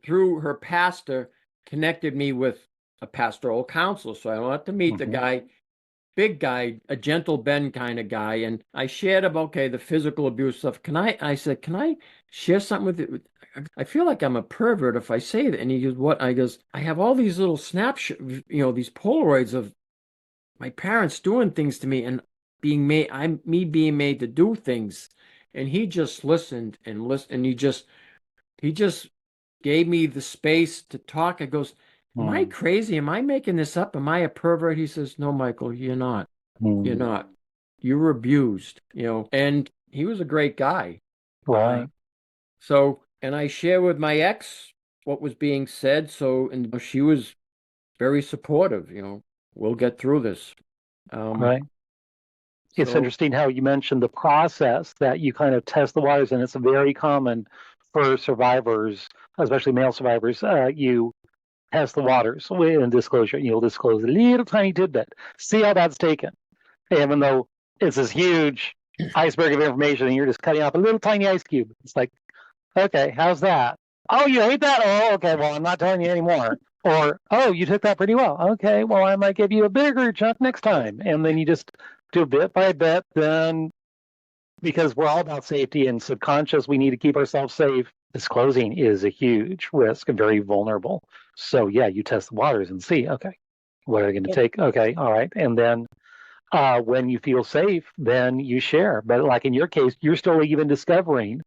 Speaker 2: through her pastor, connected me with a pastoral counselor. So I wanted to meet the guy, big guy, a gentle Ben kind of guy. And I shared about, the physical abuse stuff. I said, can I share something with you? I feel like I'm a pervert if I say that. And he goes, what? I goes, I have all these little snapshots, these Polaroids of my parents doing things to me and being made to do things. And he just listened and listened. And he just gave me the space to talk. I goes, am I crazy? Am I making this up? Am I a pervert? He says, no, Michael, you're not. You're not. You were abused, and he was a great guy.
Speaker 1: Right.
Speaker 2: And I share with my ex what was being said. And she was very supportive, we'll get through this.
Speaker 1: Right. It's interesting how you mentioned the process that you kind of test the waters, and it's very common for survivors, especially male survivors. You test the waters in disclosure. You'll disclose a little tiny tidbit. See how that's taken, even though it's this huge iceberg of information, and you're just cutting off a little tiny ice cube. It's like, okay, how's that? Oh, you hate that? Oh, okay. Well, I'm not telling you anymore. Or, oh, you took that pretty well. Okay, well, I might give you a bigger chunk next time. And then you just do bit by bit. Then, because we're all about safety and subconscious, we need to keep ourselves safe. Disclosing is a huge risk and very vulnerable. So, yeah, you test the waters and see, okay, what are they going to take? Okay, all right. And then when you feel safe, then you share. But like in your case, you're still even discovering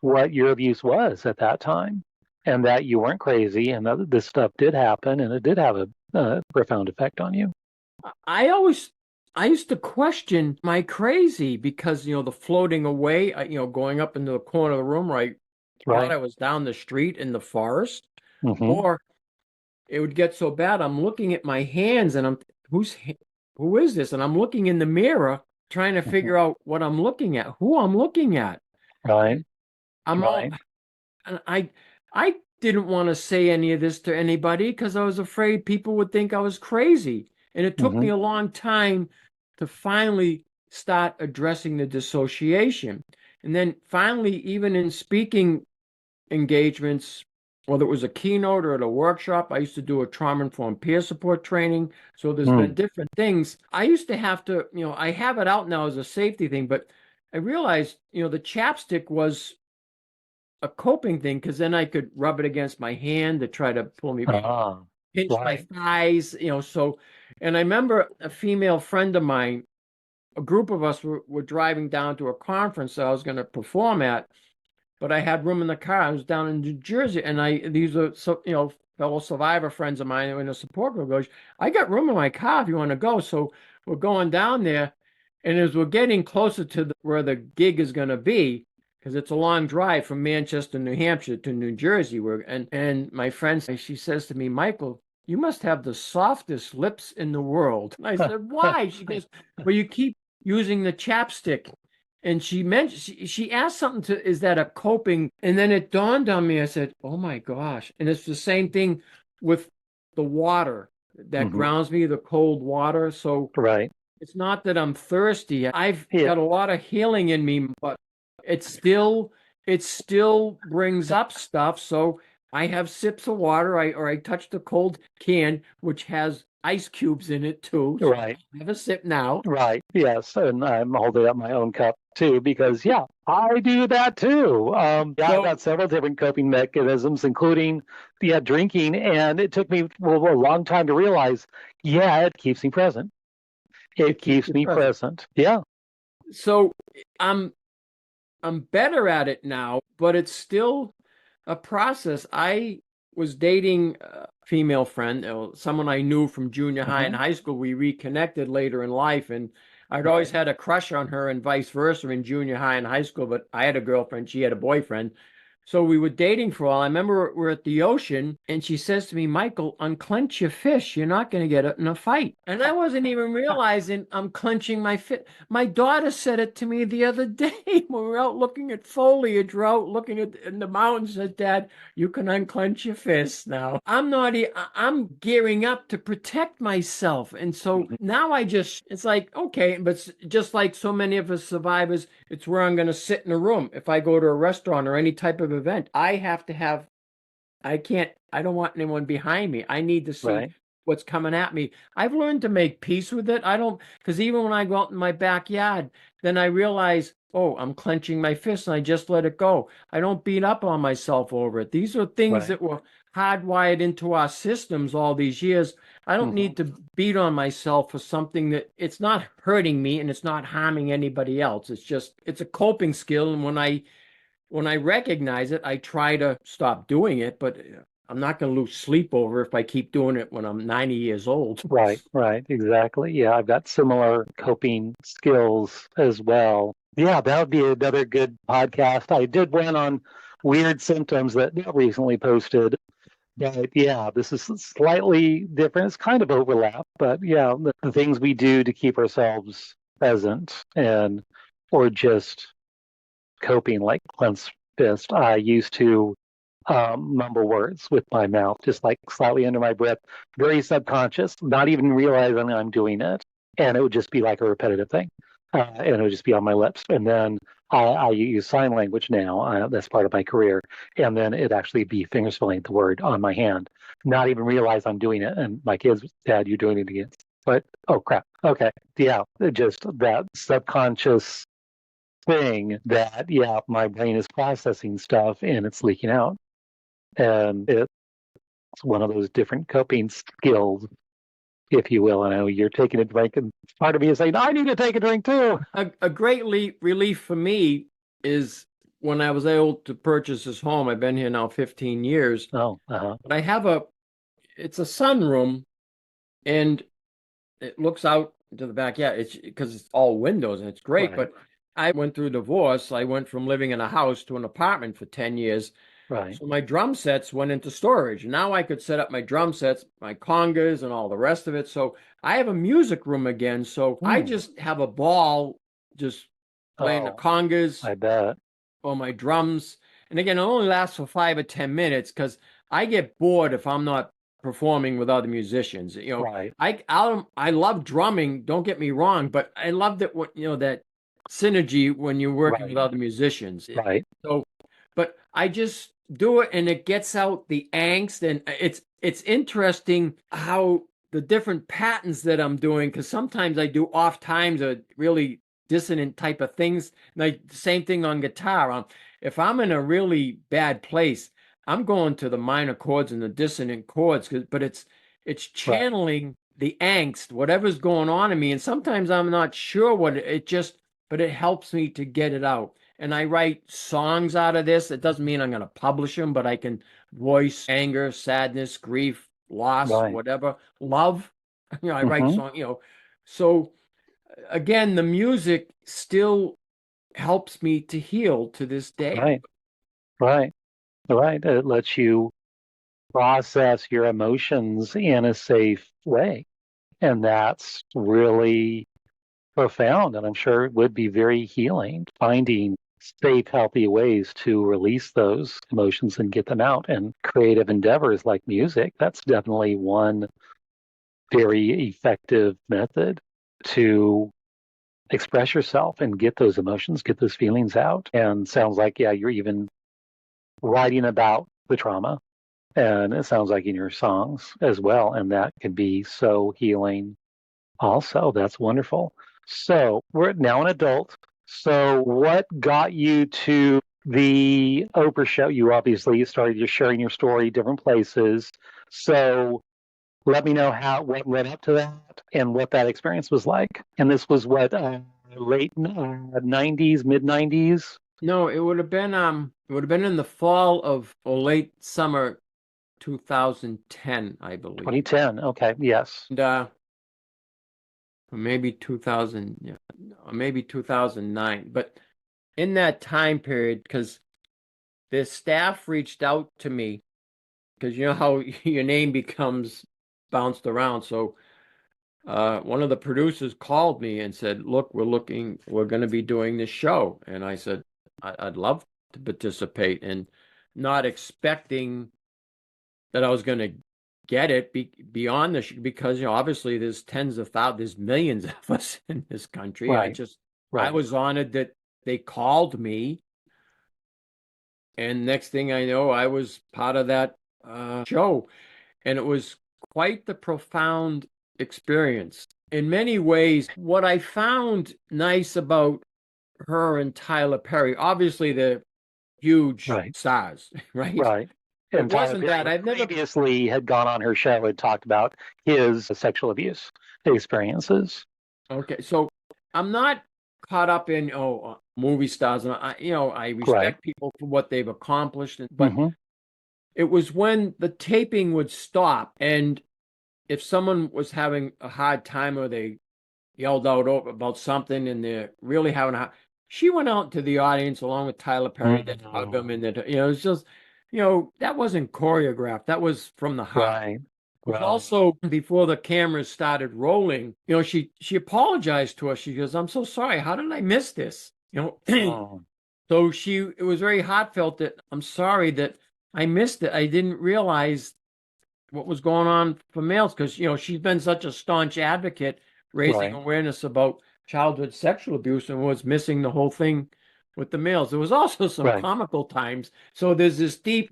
Speaker 1: what your abuse was at that time, and that you weren't crazy, and that this stuff did happen, and it did have a profound effect on you.
Speaker 2: I used to question, am I crazy? Because, the floating away, going up into the corner of the room, right? Thought I was down the street in the forest, or it would get so bad. I'm looking at my hands and who is this? And I'm looking in the mirror, trying to figure out what I'm looking at, who I'm looking at.
Speaker 1: Right.
Speaker 2: And I didn't want to say any of this to anybody because I was afraid people would think I was crazy. And it took me a long time to finally start addressing the dissociation. And then finally, even in speaking engagements, whether it was a keynote or at a workshop, I used to do a trauma-informed peer support training. So there's been different things. I used to have to, I have it out now as a safety thing, but I realized, the chapstick was a coping thing because then I could rub it against my hand to try to pull me, pinch my thighs, so. And I remember a female friend of mine, a group of us were driving down to a conference that I was going to perform at, but I had room in the car. I was down in New Jersey, and these are fellow survivor friends of mine in a support group. Goes, I got room in my car if you want to go. So we're going down there, and as we're getting closer to where the gig is going to be, because it's a long drive from Manchester, New Hampshire to New Jersey, and my friend, she says to me, Michael, you must have the softest lips in the world. And I said, why? She goes, well, you keep using the chapstick. And she mentioned, she asked something is that a coping? And then it dawned on me, I said, oh my gosh. And it's the same thing with the water that grounds me, the cold water. So it's not that I'm thirsty. I've got a lot of healing in me, but it still brings up stuff. So I have sips of water, or I touch the cold can, which has ice cubes in it too. So I have a sip now.
Speaker 1: Right. Yes. And I'm holding up my own cup too, because I do that too. I've got several different coping mechanisms, including drinking. And it took me a long time to realize, it keeps me present. It keeps me present. Yeah.
Speaker 2: So I'm better at it now, but it's still a process. I was dating a female friend, someone I knew from junior high and high school. We reconnected later in life, and I'd always had a crush on her and vice versa in junior high and high school, but I had a girlfriend, she had a boyfriend. So we were dating for a while. I remember we're at the ocean and she says to me, Michael, unclench your fist. You're not going to get in a fight. And I wasn't even realizing I'm clenching my fist. My daughter said it to me the other day when we were out looking at foliage, we're out looking at in the mountains. Said, Dad, you can unclench your fist now. I'm gearing up to protect myself. And so now it's like, okay, but just like so many of us survivors, it's where I'm going to sit in a room. If I go to a restaurant or any type of event, I don't want anyone behind me. I need to see
Speaker 1: Right.
Speaker 2: what's coming at me. I've learned to make peace with it. Because even when I go out in my backyard, then I realize, oh, I'm clenching my fist and I just let it go. I don't beat up on myself over it. These are things
Speaker 1: Right.
Speaker 2: that were hardwired into our systems all these years. I don't need to beat on myself for something that it's not hurting me and it's not harming anybody else. It's a coping skill. And when I recognize it, I try to stop doing it, but I'm not going to lose sleep over if I keep doing it when I'm 90 years old.
Speaker 1: Right, right, exactly. Yeah, I've got similar coping skills as well. Yeah, that would be another good podcast. I did one on weird symptoms that Neil recently posted. But yeah, this is slightly different. It's kind of overlap, but yeah, the things we do to keep ourselves present and or just coping like clenched fist. I used to mumble words with my mouth, just like slightly under my breath, very subconscious, not even realizing I'm doing it. And it would just be like a repetitive thing. And it would just be on my lips. And then I use sign language now. That's part of my career. And then it actually be finger spelling the word on my hand, not even realize I'm doing it. And my kids, Dad, you're doing it again. But, oh, crap. Okay. Yeah. Just that subconscious thing that, yeah, my brain is processing stuff and it's leaking out. And it's one of those different coping skills, if you will. I know you're taking a drink, and part of me is saying, I need to take a drink too.
Speaker 2: A great relief for me is when I was able to purchase this home. I've been here now 15 years.
Speaker 1: Oh,
Speaker 2: But it's a sunroom and it looks out to the back. Yeah, it's because it's all windows and it's great.
Speaker 1: right,
Speaker 2: But I went through a divorce. I went from living in a house to an apartment for 10 years.
Speaker 1: right.
Speaker 2: So my drum sets went into storage. Now I could set up my drum sets, my congas, and all the rest of it. So I have a music room again. So I
Speaker 1: Hmm.
Speaker 2: just have a ball just playing the
Speaker 1: Oh,
Speaker 2: congas
Speaker 1: I bet.
Speaker 2: or my drums. And again, it only lasts for 5 or 10 minutes because I get bored if I'm not performing with other musicians.
Speaker 1: Right,
Speaker 2: I love drumming. Don't get me wrong, but I love that synergy when you're working with
Speaker 1: right,
Speaker 2: other musicians.
Speaker 1: right,
Speaker 2: So, but I just do it and it gets out the angst, and it's interesting how the different patterns that I'm doing, because sometimes I do off times or really dissonant type of things. Like the same thing on guitar. If I'm in a really bad place, I'm going to the minor chords and the dissonant chords, but it's
Speaker 1: right,
Speaker 2: channeling the angst, whatever's going on in me. And sometimes I'm not sure but it helps me to get it out. And I write songs out of this. It doesn't mean I'm going to publish them, but I can voice anger, sadness, grief, loss,
Speaker 1: right.
Speaker 2: whatever, love. I write
Speaker 1: Mm-hmm.
Speaker 2: songs, So again, the music still helps me to heal to this day.
Speaker 1: Right, right, right. It lets you process your emotions in a safe way. And that's really profound. And I'm sure it would be very healing, finding safe, healthy ways to release those emotions and get them out. And creative endeavors like music, that's definitely one very effective method to express yourself and get those emotions, get those feelings out. And sounds like, yeah, you're even writing about the trauma. And it sounds like in your songs as well. And that can be so healing also. That's wonderful. So we're now an adult. So what got you to the Oprah show? You obviously started just sharing your story different places. So let me know what led up to that and what that experience was like. And this was what late '90s, mid '90s,
Speaker 2: No, it would have been in the fall of or late summer 2010, I believe.
Speaker 1: 2010. Okay, yes.
Speaker 2: And or maybe 2000, yeah, or maybe 2009. But in that time period, because the staff reached out to me because you know how your name becomes bounced around. So one of the producers called me and said, "Look, we're going to be doing this show." And I said, I'd love to participate, and not expecting that I was going to get it beyond the because, you know, obviously there's tens of thousands, there's millions of us in this country.
Speaker 1: Right.
Speaker 2: I was honored that they called me. And next thing I know, I was part of that show. And it was quite the profound experience. In many ways, what I found nice about her and Tyler Perry, obviously they're huge
Speaker 1: Right.
Speaker 2: stars, right?
Speaker 1: Right.
Speaker 2: It
Speaker 1: And Tyler
Speaker 2: wasn't that.
Speaker 1: Perry
Speaker 2: I've never
Speaker 1: previously had gone on her show and talked about his sexual abuse experiences.
Speaker 2: Okay, so I'm not caught up in movie stars, and I
Speaker 1: Right.
Speaker 2: respect people for what they've accomplished, but
Speaker 1: hmm
Speaker 2: it was when the taping would stop, and if someone was having a hard time or they yelled out about something and they're really having a she went out to the audience along with Tyler Perry, that hugged them, and that it's just that wasn't choreographed. That was from the heart.
Speaker 1: Right.
Speaker 2: It was
Speaker 1: Right.
Speaker 2: also before the cameras started rolling. She apologized to us. She goes, "I'm so sorry. How did I miss this?"
Speaker 1: Oh,
Speaker 2: So it was very heartfelt that I'm sorry that I missed it. I didn't realize what was going on for males because she's been such a staunch advocate raising
Speaker 1: right.
Speaker 2: awareness about childhood sexual abuse and was missing the whole thing with the males. There was also some
Speaker 1: Right.
Speaker 2: comical times. So there's this deep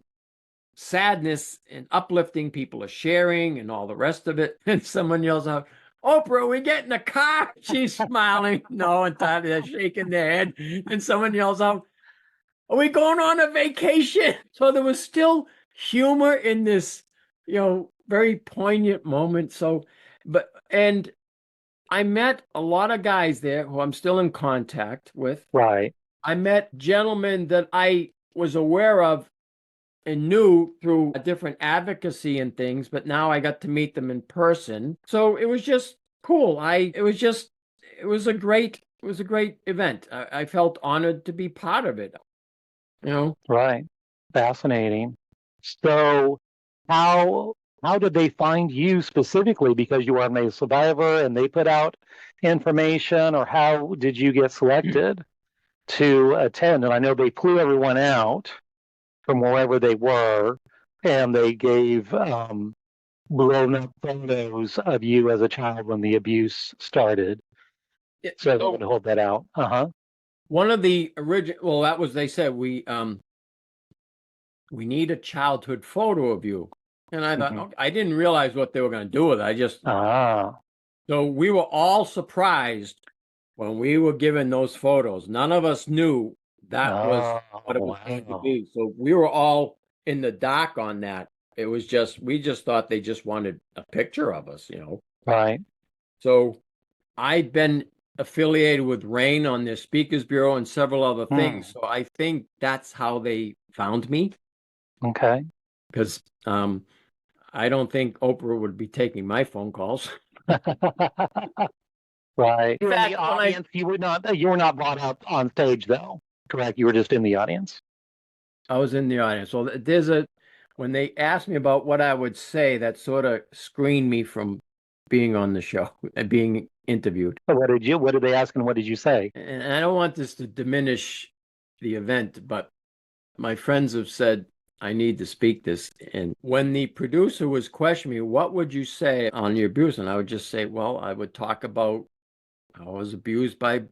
Speaker 2: sadness and uplifting. People are sharing and all the rest of it. And someone yells out, "Oprah, we get in the car." She's smiling. No, and they're shaking their head. And someone yells out, "Are we going on a vacation?" So there was still humor in this, very poignant moment. So, and I met a lot of guys there who I'm still in contact with.
Speaker 1: Right.
Speaker 2: I met gentlemen that I was aware of and knew through a different advocacy and things, but now I got to meet them in person. So it was just cool. It was a great event. I felt honored to be part of it.
Speaker 1: Right. Fascinating. So, how how did they find you specifically? Because you are a male survivor, and they put out information, or how did you get selected to attend? And I know they flew everyone out from wherever they were, and they gave blown up photos of you as a child when the abuse started. So
Speaker 2: So
Speaker 1: everyone hold that out.
Speaker 2: one of the original, well, that was, they said, we need a childhood photo of you. And I thought,
Speaker 1: hmm
Speaker 2: okay, I didn't realize what they were going to do with it.
Speaker 1: Ah.
Speaker 2: So we were all surprised when we were given those photos. None of us knew that was
Speaker 1: Oh,
Speaker 2: what it was going to
Speaker 1: wow.
Speaker 2: be. So we were all in the dark on that. It was we just thought they just wanted a picture of us.
Speaker 1: Right.
Speaker 2: So I'd been affiliated with RAIN on their speakers bureau and several other
Speaker 1: Hmm.
Speaker 2: things. So I think that's how they found me,
Speaker 1: Okay.
Speaker 2: because I don't think Oprah would be taking my phone calls.
Speaker 1: Right.
Speaker 2: In
Speaker 1: You're in the
Speaker 2: fact,
Speaker 1: audience. You were not brought up on stage though. Correct. You were just in the audience.
Speaker 2: I was in the audience, so when they asked me about what I would say, that sort of screened me from being on the show and being interviewed.
Speaker 1: So what did they ask and what did you say?
Speaker 2: And I don't want this to diminish the event, but my friends have said I need to speak this. And when the producer was questioning me, what would you say on your abuse? And I would just say, well, I would talk about how I was abused by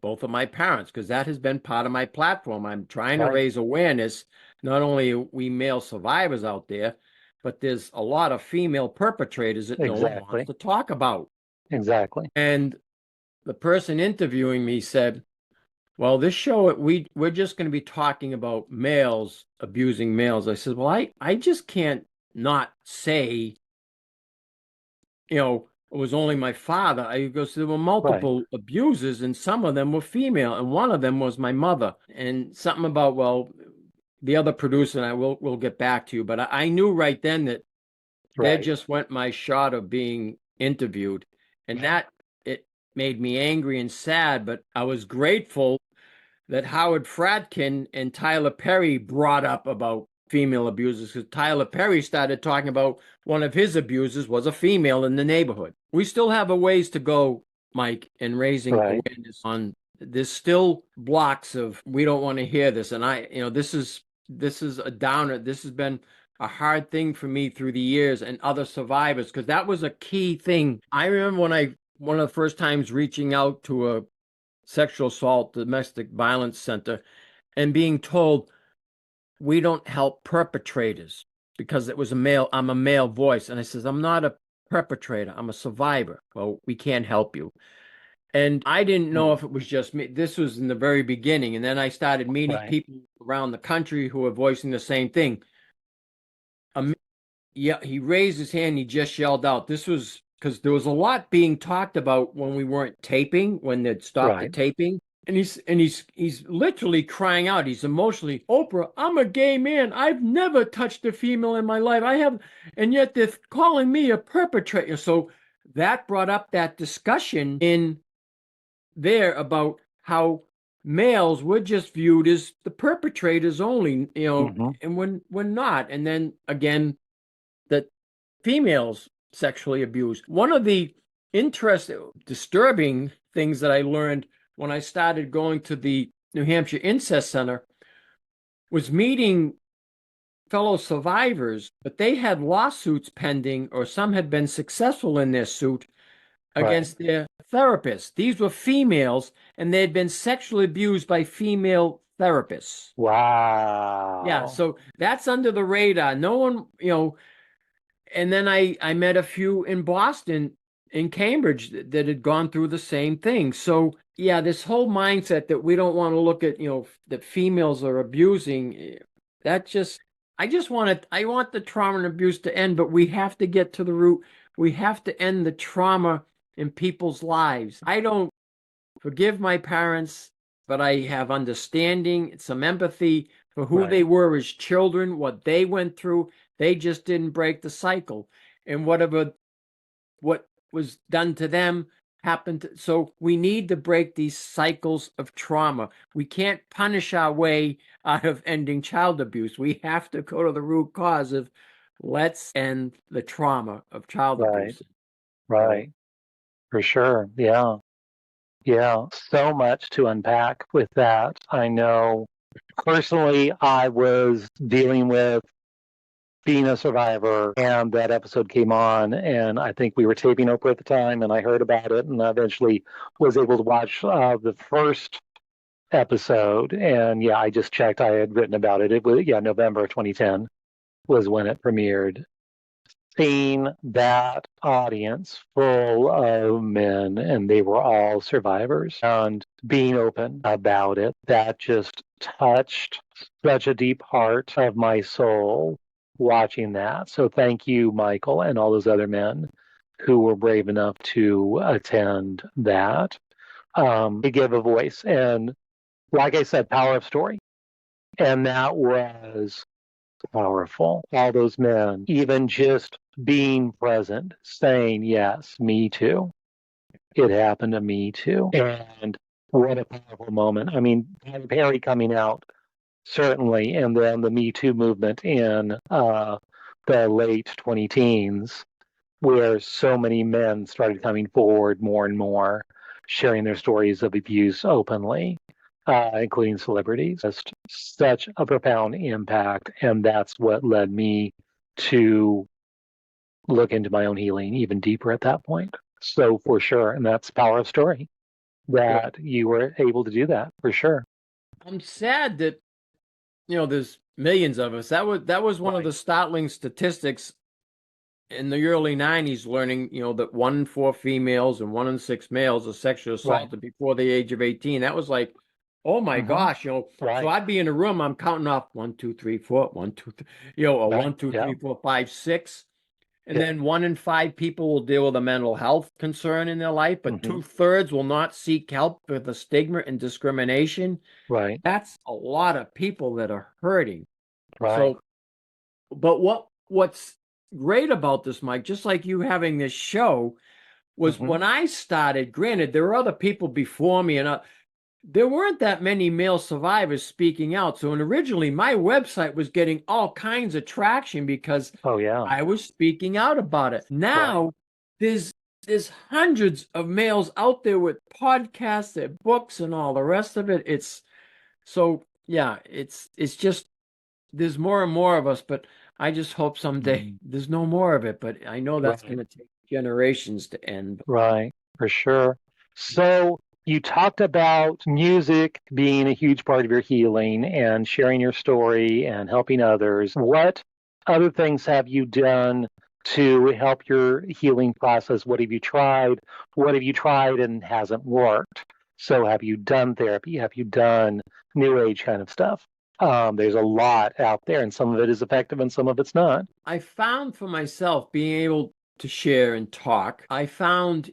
Speaker 2: both of my parents, because that has been part of my platform. I'm trying to
Speaker 1: Right.
Speaker 2: raise awareness. Not only are we male survivors out there, but there's a lot of female perpetrators that no one wants
Speaker 1: Exactly.
Speaker 2: to talk about.
Speaker 1: Exactly.
Speaker 2: And the person interviewing me said, "Well, this show, we're just going to be talking about males abusing males." I said, "Well, I just can't not say, it was only my father." I goes, "There were
Speaker 1: Right.
Speaker 2: multiple abusers, and some of them were female, and one of them was my mother." And something about, well, the other producer and I will get back to you, but I knew right then that there
Speaker 1: Right.
Speaker 2: just went my shot of being interviewed, and that it made me angry and sad, but I was grateful that Howard Fradkin and Tyler Perry brought up about female abusers, because Tyler Perry started talking about one of his abusers was a female in the neighborhood. We still have a ways to go, Mike, in raising awareness on. There's still blocks of we don't want to hear this, and this is a downer. This has been a hard thing for me through the years and other survivors, because that was a key thing. I remember one of the first times reaching out to a sexual assault domestic violence center and being told we don't help perpetrators, because it was I'm a male voice. And I says, I'm not a perpetrator, I'm a survivor. Well, we can't help you. And I didn't know if it was just me. This was in the very beginning. And then I started meeting people around the country who were voicing the same thing. Yeah, he raised his hand. He just yelled out. This was because there was a lot being talked about when we weren't taping, when they'd stopped the taping. And he's literally crying out. He's emotionally, Oprah, I'm a gay man. I've never touched a female in my life. And yet they're calling me a perpetrator. So that brought up that discussion in there about how males were just viewed as the perpetrators only, and when we're not. And then again, that females sexually abused. One of the interesting, disturbing things that I learned when I started going to the New Hampshire Incest Center was meeting fellow survivors, but they had lawsuits pending, or some had been successful in their suit against their therapists. These were females, and they had been sexually abused by female therapists.
Speaker 1: Wow.
Speaker 2: Yeah, so that's under the radar. No one, and then I met a few in Boston, in Cambridge, that had gone through the same thing. So yeah, this whole mindset that we don't want to look at, that females are abusing, I want the trauma and abuse to end, but we have to get to the root. We have to end the trauma in people's lives. I don't forgive my parents, but I have understanding, some empathy for who they were as children, what they went through. They just didn't break the cycle. And what was done to them happened. So we need to break these cycles of trauma. We can't punish our way out of ending child abuse. We have to go to the root cause of let's end the trauma of child abuse.
Speaker 1: Right. For sure. Yeah. Yeah. So much to unpack with that. I know personally, I was dealing with being a survivor, and that episode came on, and I think we were taping Oprah at the time, and I heard about it, and I eventually was able to watch the first episode. And yeah, I just checked. I had written about it. It was, November of 2010 was when it premiered. Seeing that audience full of men, and they were all survivors, and being open about it, that just touched such a deep part of my soul watching that. So thank you, Michael, and all those other men who were brave enough to attend that, to give a voice. And like I said, power of story. And that was powerful. All those men, even just being present, saying, yes, me too. It happened to me too. And what a powerful moment. I mean, Perry coming out, certainly, and then the Me Too movement in the late 20-teens, where so many men started coming forward more and more, sharing their stories of abuse openly, including celebrities. Just such a profound impact, and that's what led me to look into my own healing even deeper at that point. So for sure, and that's power of story, that you were able to do that, for sure.
Speaker 2: I'm sad that there's millions of us. That was one of the startling statistics in the early 90s, learning, that 1 in 4 females and 1 in 6 males are sexually assaulted before the age of 18. That was like, oh my gosh, so I'd be in a room, I'm counting off 1, 2, 3, 4, 1, 2, 3, or 1, 2, 3, 4, 5, 6. And then 1 in 5 people will deal with a mental health concern in their life, but 2/3 will not seek help for the stigma and discrimination.
Speaker 1: Right.
Speaker 2: That's a lot of people that are hurting.
Speaker 1: Right.
Speaker 2: So, but what's great about this, Mike, just like you having this show, was when I started, granted, there were other people before me, and there weren't that many male survivors speaking out. So originally my website was getting all kinds of traction because
Speaker 1: Oh yeah.
Speaker 2: I was speaking out about it.
Speaker 1: Right.
Speaker 2: Now there's hundreds of males out there with podcasts and books and all the rest of it. It's so yeah, it's just there's more and more of us, but I just hope someday there's no more of it. But I know that's
Speaker 1: Right.
Speaker 2: going to take generations to end.
Speaker 1: Right. For sure. So you talked about music being a huge part of your healing and sharing your story and helping others. What other things have you done to help your healing process? What have you tried? What have you tried and hasn't worked? So have you done therapy? Have you done new age kind of stuff? There's a lot out there, and some of it is effective and some of it's not.
Speaker 2: I found for myself being able to share and talk. I found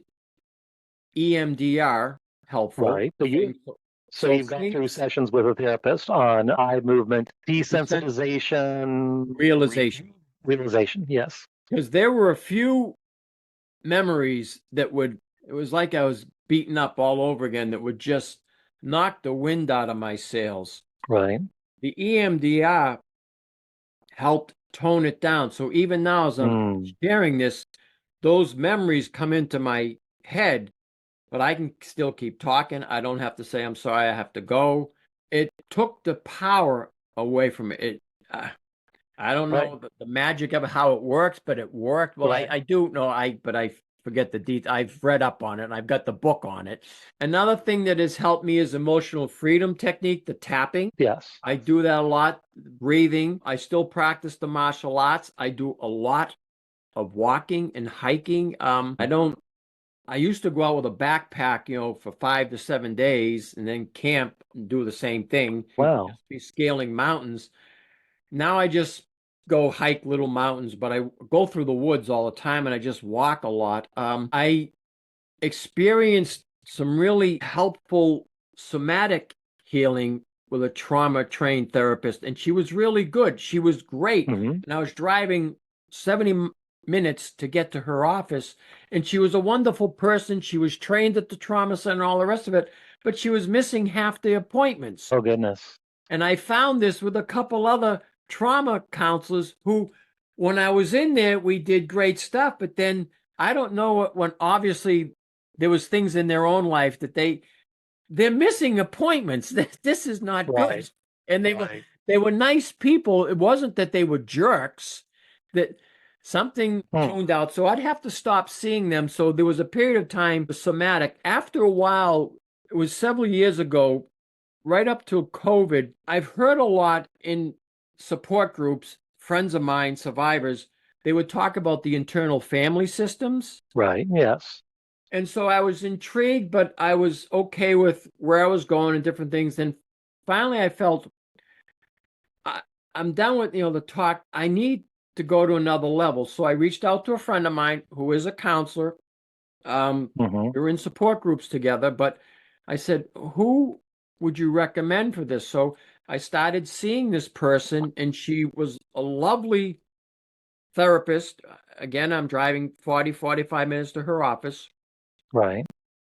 Speaker 2: EMDR helpful.
Speaker 1: Right. So
Speaker 2: So
Speaker 1: you've gone through sessions with a therapist on eye movement desensitization,
Speaker 2: realization,
Speaker 1: realization. Yes.
Speaker 2: because there were a few memories that it was like I was beaten up all over again, that would just knock the wind out of my sails.
Speaker 1: Right.
Speaker 2: The EMDR helped tone it down. So even now, as I'm sharing this, those memories come into my head, but I can still keep talking. I don't have to say, I'm sorry, I have to go. It took the power away from it. I don't
Speaker 1: Right.
Speaker 2: know the magic of how it works, but it worked. Well,
Speaker 1: Right.
Speaker 2: I do know, but I forget the details. I've read up on it and I've got the book on it. Another thing that has helped me is emotional freedom technique, the tapping.
Speaker 1: Yes.
Speaker 2: I do that a lot. Breathing. I still practice the martial arts. I do a lot of walking and hiking. I used to go out with a backpack, for 5 to 7 days and then camp and do the same thing,
Speaker 1: Wow.
Speaker 2: just be scaling mountains. Now I just go hike little mountains, but I go through the woods all the time and I just walk a lot. I experienced some really helpful somatic healing with a trauma trained therapist, and she was really good. She was great.
Speaker 1: Mm-hmm.
Speaker 2: And I was driving 70 minutes to get to her office, and she was a wonderful person. She was trained at the trauma center, all the rest of it, but she was missing half the appointments.
Speaker 1: Oh goodness.
Speaker 2: And I found this with a couple other trauma counselors who, when I was in there, we did great stuff. But then I don't know when obviously there was things in their own life that they're missing appointments. This is not
Speaker 1: Right.
Speaker 2: good. And
Speaker 1: Right.
Speaker 2: they were nice people. It wasn't that they were jerks. That something tuned out. So I'd have to stop seeing them. So there was a period of time somatic. After a while, it was several years ago, right up to COVID, I've heard a lot in support groups, friends of mine, survivors, they would talk about the internal family systems.
Speaker 1: Right. Yes.
Speaker 2: And so I was intrigued, but I was okay with where I was going and different things. Then finally I felt I'm done with, the talk. I need to go to another level. So I reached out to a friend of mine who is a counselor. We were in support groups together, but I said, who would you recommend for this? So I started seeing this person, and she was a lovely therapist. Again, I'm driving 45 minutes to her office.
Speaker 1: Right.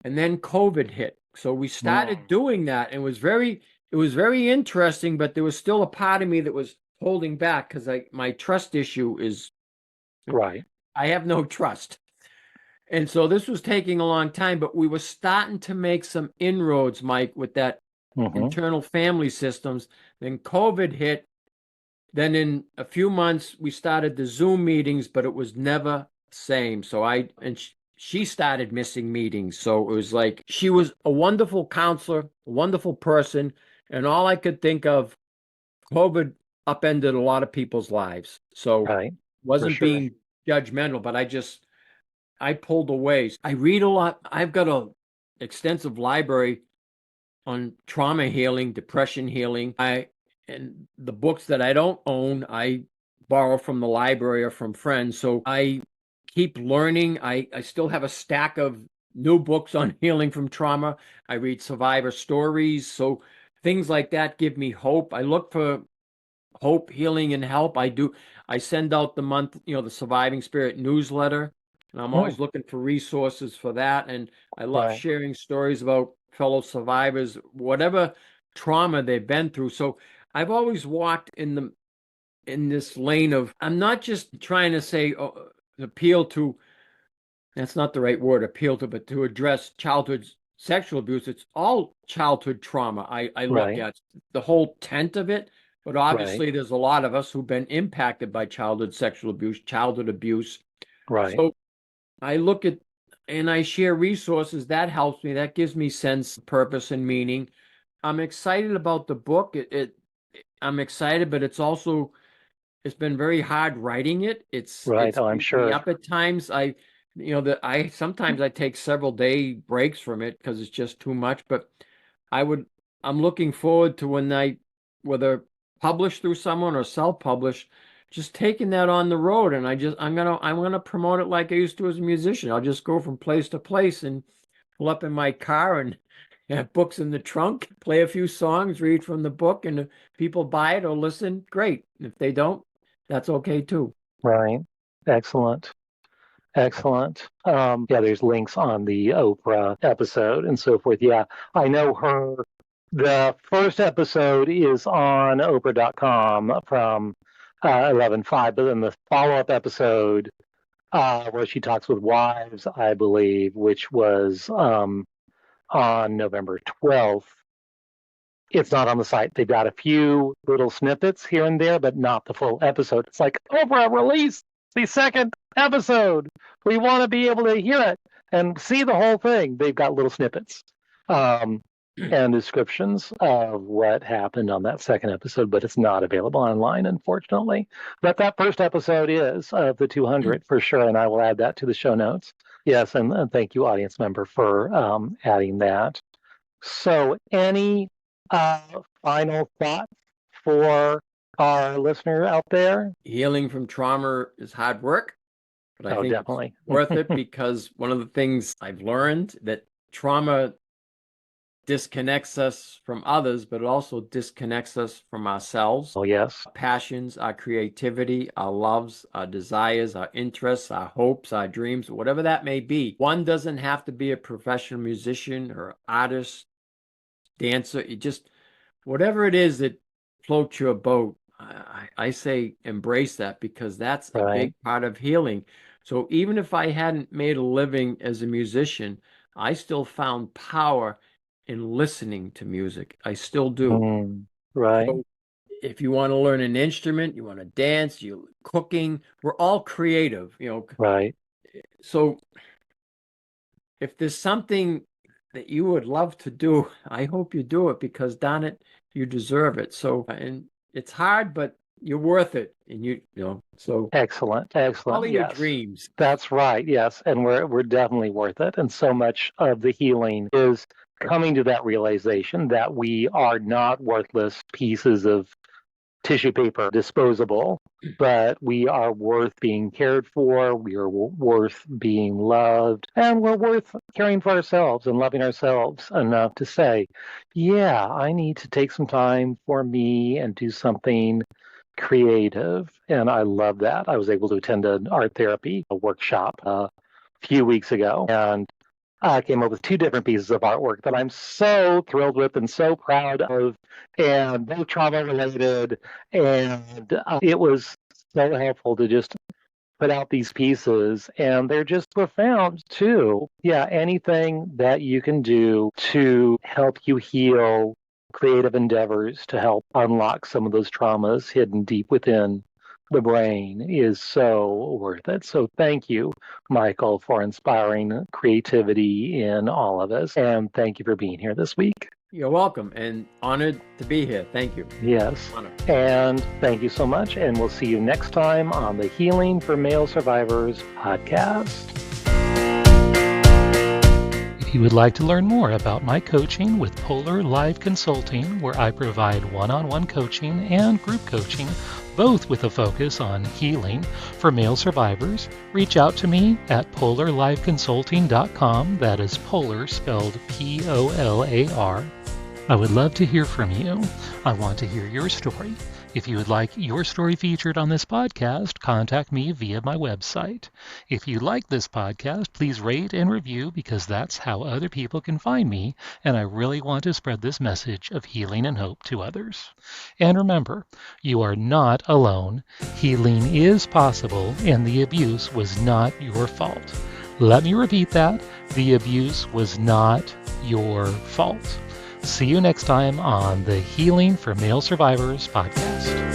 Speaker 2: And then COVID hit. So we started doing that, and it was very interesting, but there was still a part of me that was holding back because my trust issue is
Speaker 1: Right.
Speaker 2: I have no trust. And so this was taking a long time, but we were starting to make some inroads, Mike, with that internal family systems. Then COVID hit. Then in a few months, we started the Zoom meetings, but it was never the same. So she started missing meetings. So it was like she was a wonderful counselor, a wonderful person. And all I could think of, COVID upended a lot of people's lives. So
Speaker 1: Right.
Speaker 2: wasn't being judgmental, but I pulled away. I read a lot. I've got an extensive library on trauma healing, depression healing. And the books that I don't own, I borrow from the library or from friends. So I keep learning. I still have a stack of new books on healing from trauma. I read survivor stories. So things like that give me hope. I look for hope, healing, and help. I send out the Surviving Spirit newsletter. And I'm always looking for resources for that. And I love sharing stories about fellow survivors, whatever trauma they've been through. So I've always walked in this lane of, I'm not just trying to say, appeal to, that's not the right word, appeal to, but to address childhood sexual abuse. It's all childhood trauma. I look at the whole tent of it, but obviously there's a lot of us who've been impacted by childhood sexual abuse, childhood abuse.
Speaker 1: Right.
Speaker 2: So I look at, and I share resources. That helps me. That gives me sense, purpose, and meaning. I'm excited about the book. I'm excited, but it's been very hard writing it. It's
Speaker 1: I'm sure.
Speaker 2: Up at times. Sometimes I take several day breaks from it because it's just too much. But I'm looking forward to whether published through someone or self-published, just taking that on the road. And I'm gonna promote it like I used to as a musician. I'll just go from place to place and pull up in my car and have books in the trunk, play a few songs, read from the book, and if people buy it or listen, great. If they don't, that's okay too.
Speaker 1: Right. Excellent. There's links on the Oprah episode and so forth. Yeah, I know her. The first episode is on Oprah.com from 11/5, but then the follow-up episode where she talks with wives, I believe, which was on November 12th. It's not on the site. They've got a few little snippets here and there, but not the full episode. It's like, Oprah, release the second episode. We want to be able to hear it and see the whole thing. They've got little snippets and descriptions of what happened on that second episode, but it's not available online, unfortunately. But that first episode is of the 200 for sure, and I will add that to the show notes. Yes, and thank you, audience member, for adding that. So any final thoughts for our listener out there?
Speaker 2: Healing from trauma is hard work, but I think
Speaker 1: definitely.
Speaker 2: It's worth it, because one of the things I've learned that trauma disconnects us from others, but it also disconnects us from ourselves.
Speaker 1: Oh, yes.
Speaker 2: Our passions, our creativity, our loves, our desires, our interests, our hopes, our dreams, whatever that may be. One doesn't have to be a professional musician or artist, dancer. It just, whatever it is that floats your boat, I say embrace that, because that's a big part of healing. So even if I hadn't made a living as a musician, I still found power in listening to music. I still do. So if you want to learn an instrument, you want to dance, you cooking, we're all creative,
Speaker 1: Right.
Speaker 2: So if there's something that you would love to do, I hope you do it, because darn it, you deserve it. So, and it's hard, but you're worth it. And so
Speaker 1: excellent.
Speaker 2: Follow your dreams.
Speaker 1: That's right. Yes. And we're definitely worth it. And so much of the healing is coming to that realization that we are not worthless pieces of tissue paper, disposable, but we are worth being cared for, we are worth being loved, and we're worth caring for ourselves and loving ourselves enough to say, yeah, I need to take some time for me and do something creative. And I love that. I was able to attend an art therapy workshop a few weeks ago, and I came up with 2 different pieces of artwork that I'm so thrilled with and so proud of, and both trauma related. And it was so helpful to just put out these pieces, and they're just profound too. Yeah, anything that you can do to help you heal, creative endeavors to help unlock some of those traumas hidden deep within the brain is so worth it. So thank you, Michael, for inspiring creativity in all of us. And thank you for being here this week.
Speaker 2: You're welcome, and honored to be here. Thank you.
Speaker 1: Yes.
Speaker 2: Honored.
Speaker 1: And thank you so much. And we'll see you next time on the Healing for Male Survivors podcast. If you would like to learn more about my coaching with Polar Live Consulting, where I provide one-on-one coaching and group coaching, both with a focus on healing for male survivors, reach out to me at polarliveconsulting.com. That is Polar spelled Polar. I would love to hear from you. I want to hear your story. If you would like your story featured on this podcast, contact me via my website. If you like this podcast, please rate and review because that's how other people can find me, and I really want to spread this message of healing and hope to others. And remember, you are not alone. Healing is possible, and the abuse was not your fault. Let me repeat that. The abuse was not your fault. See you next time on the Healing for Male Survivors podcast.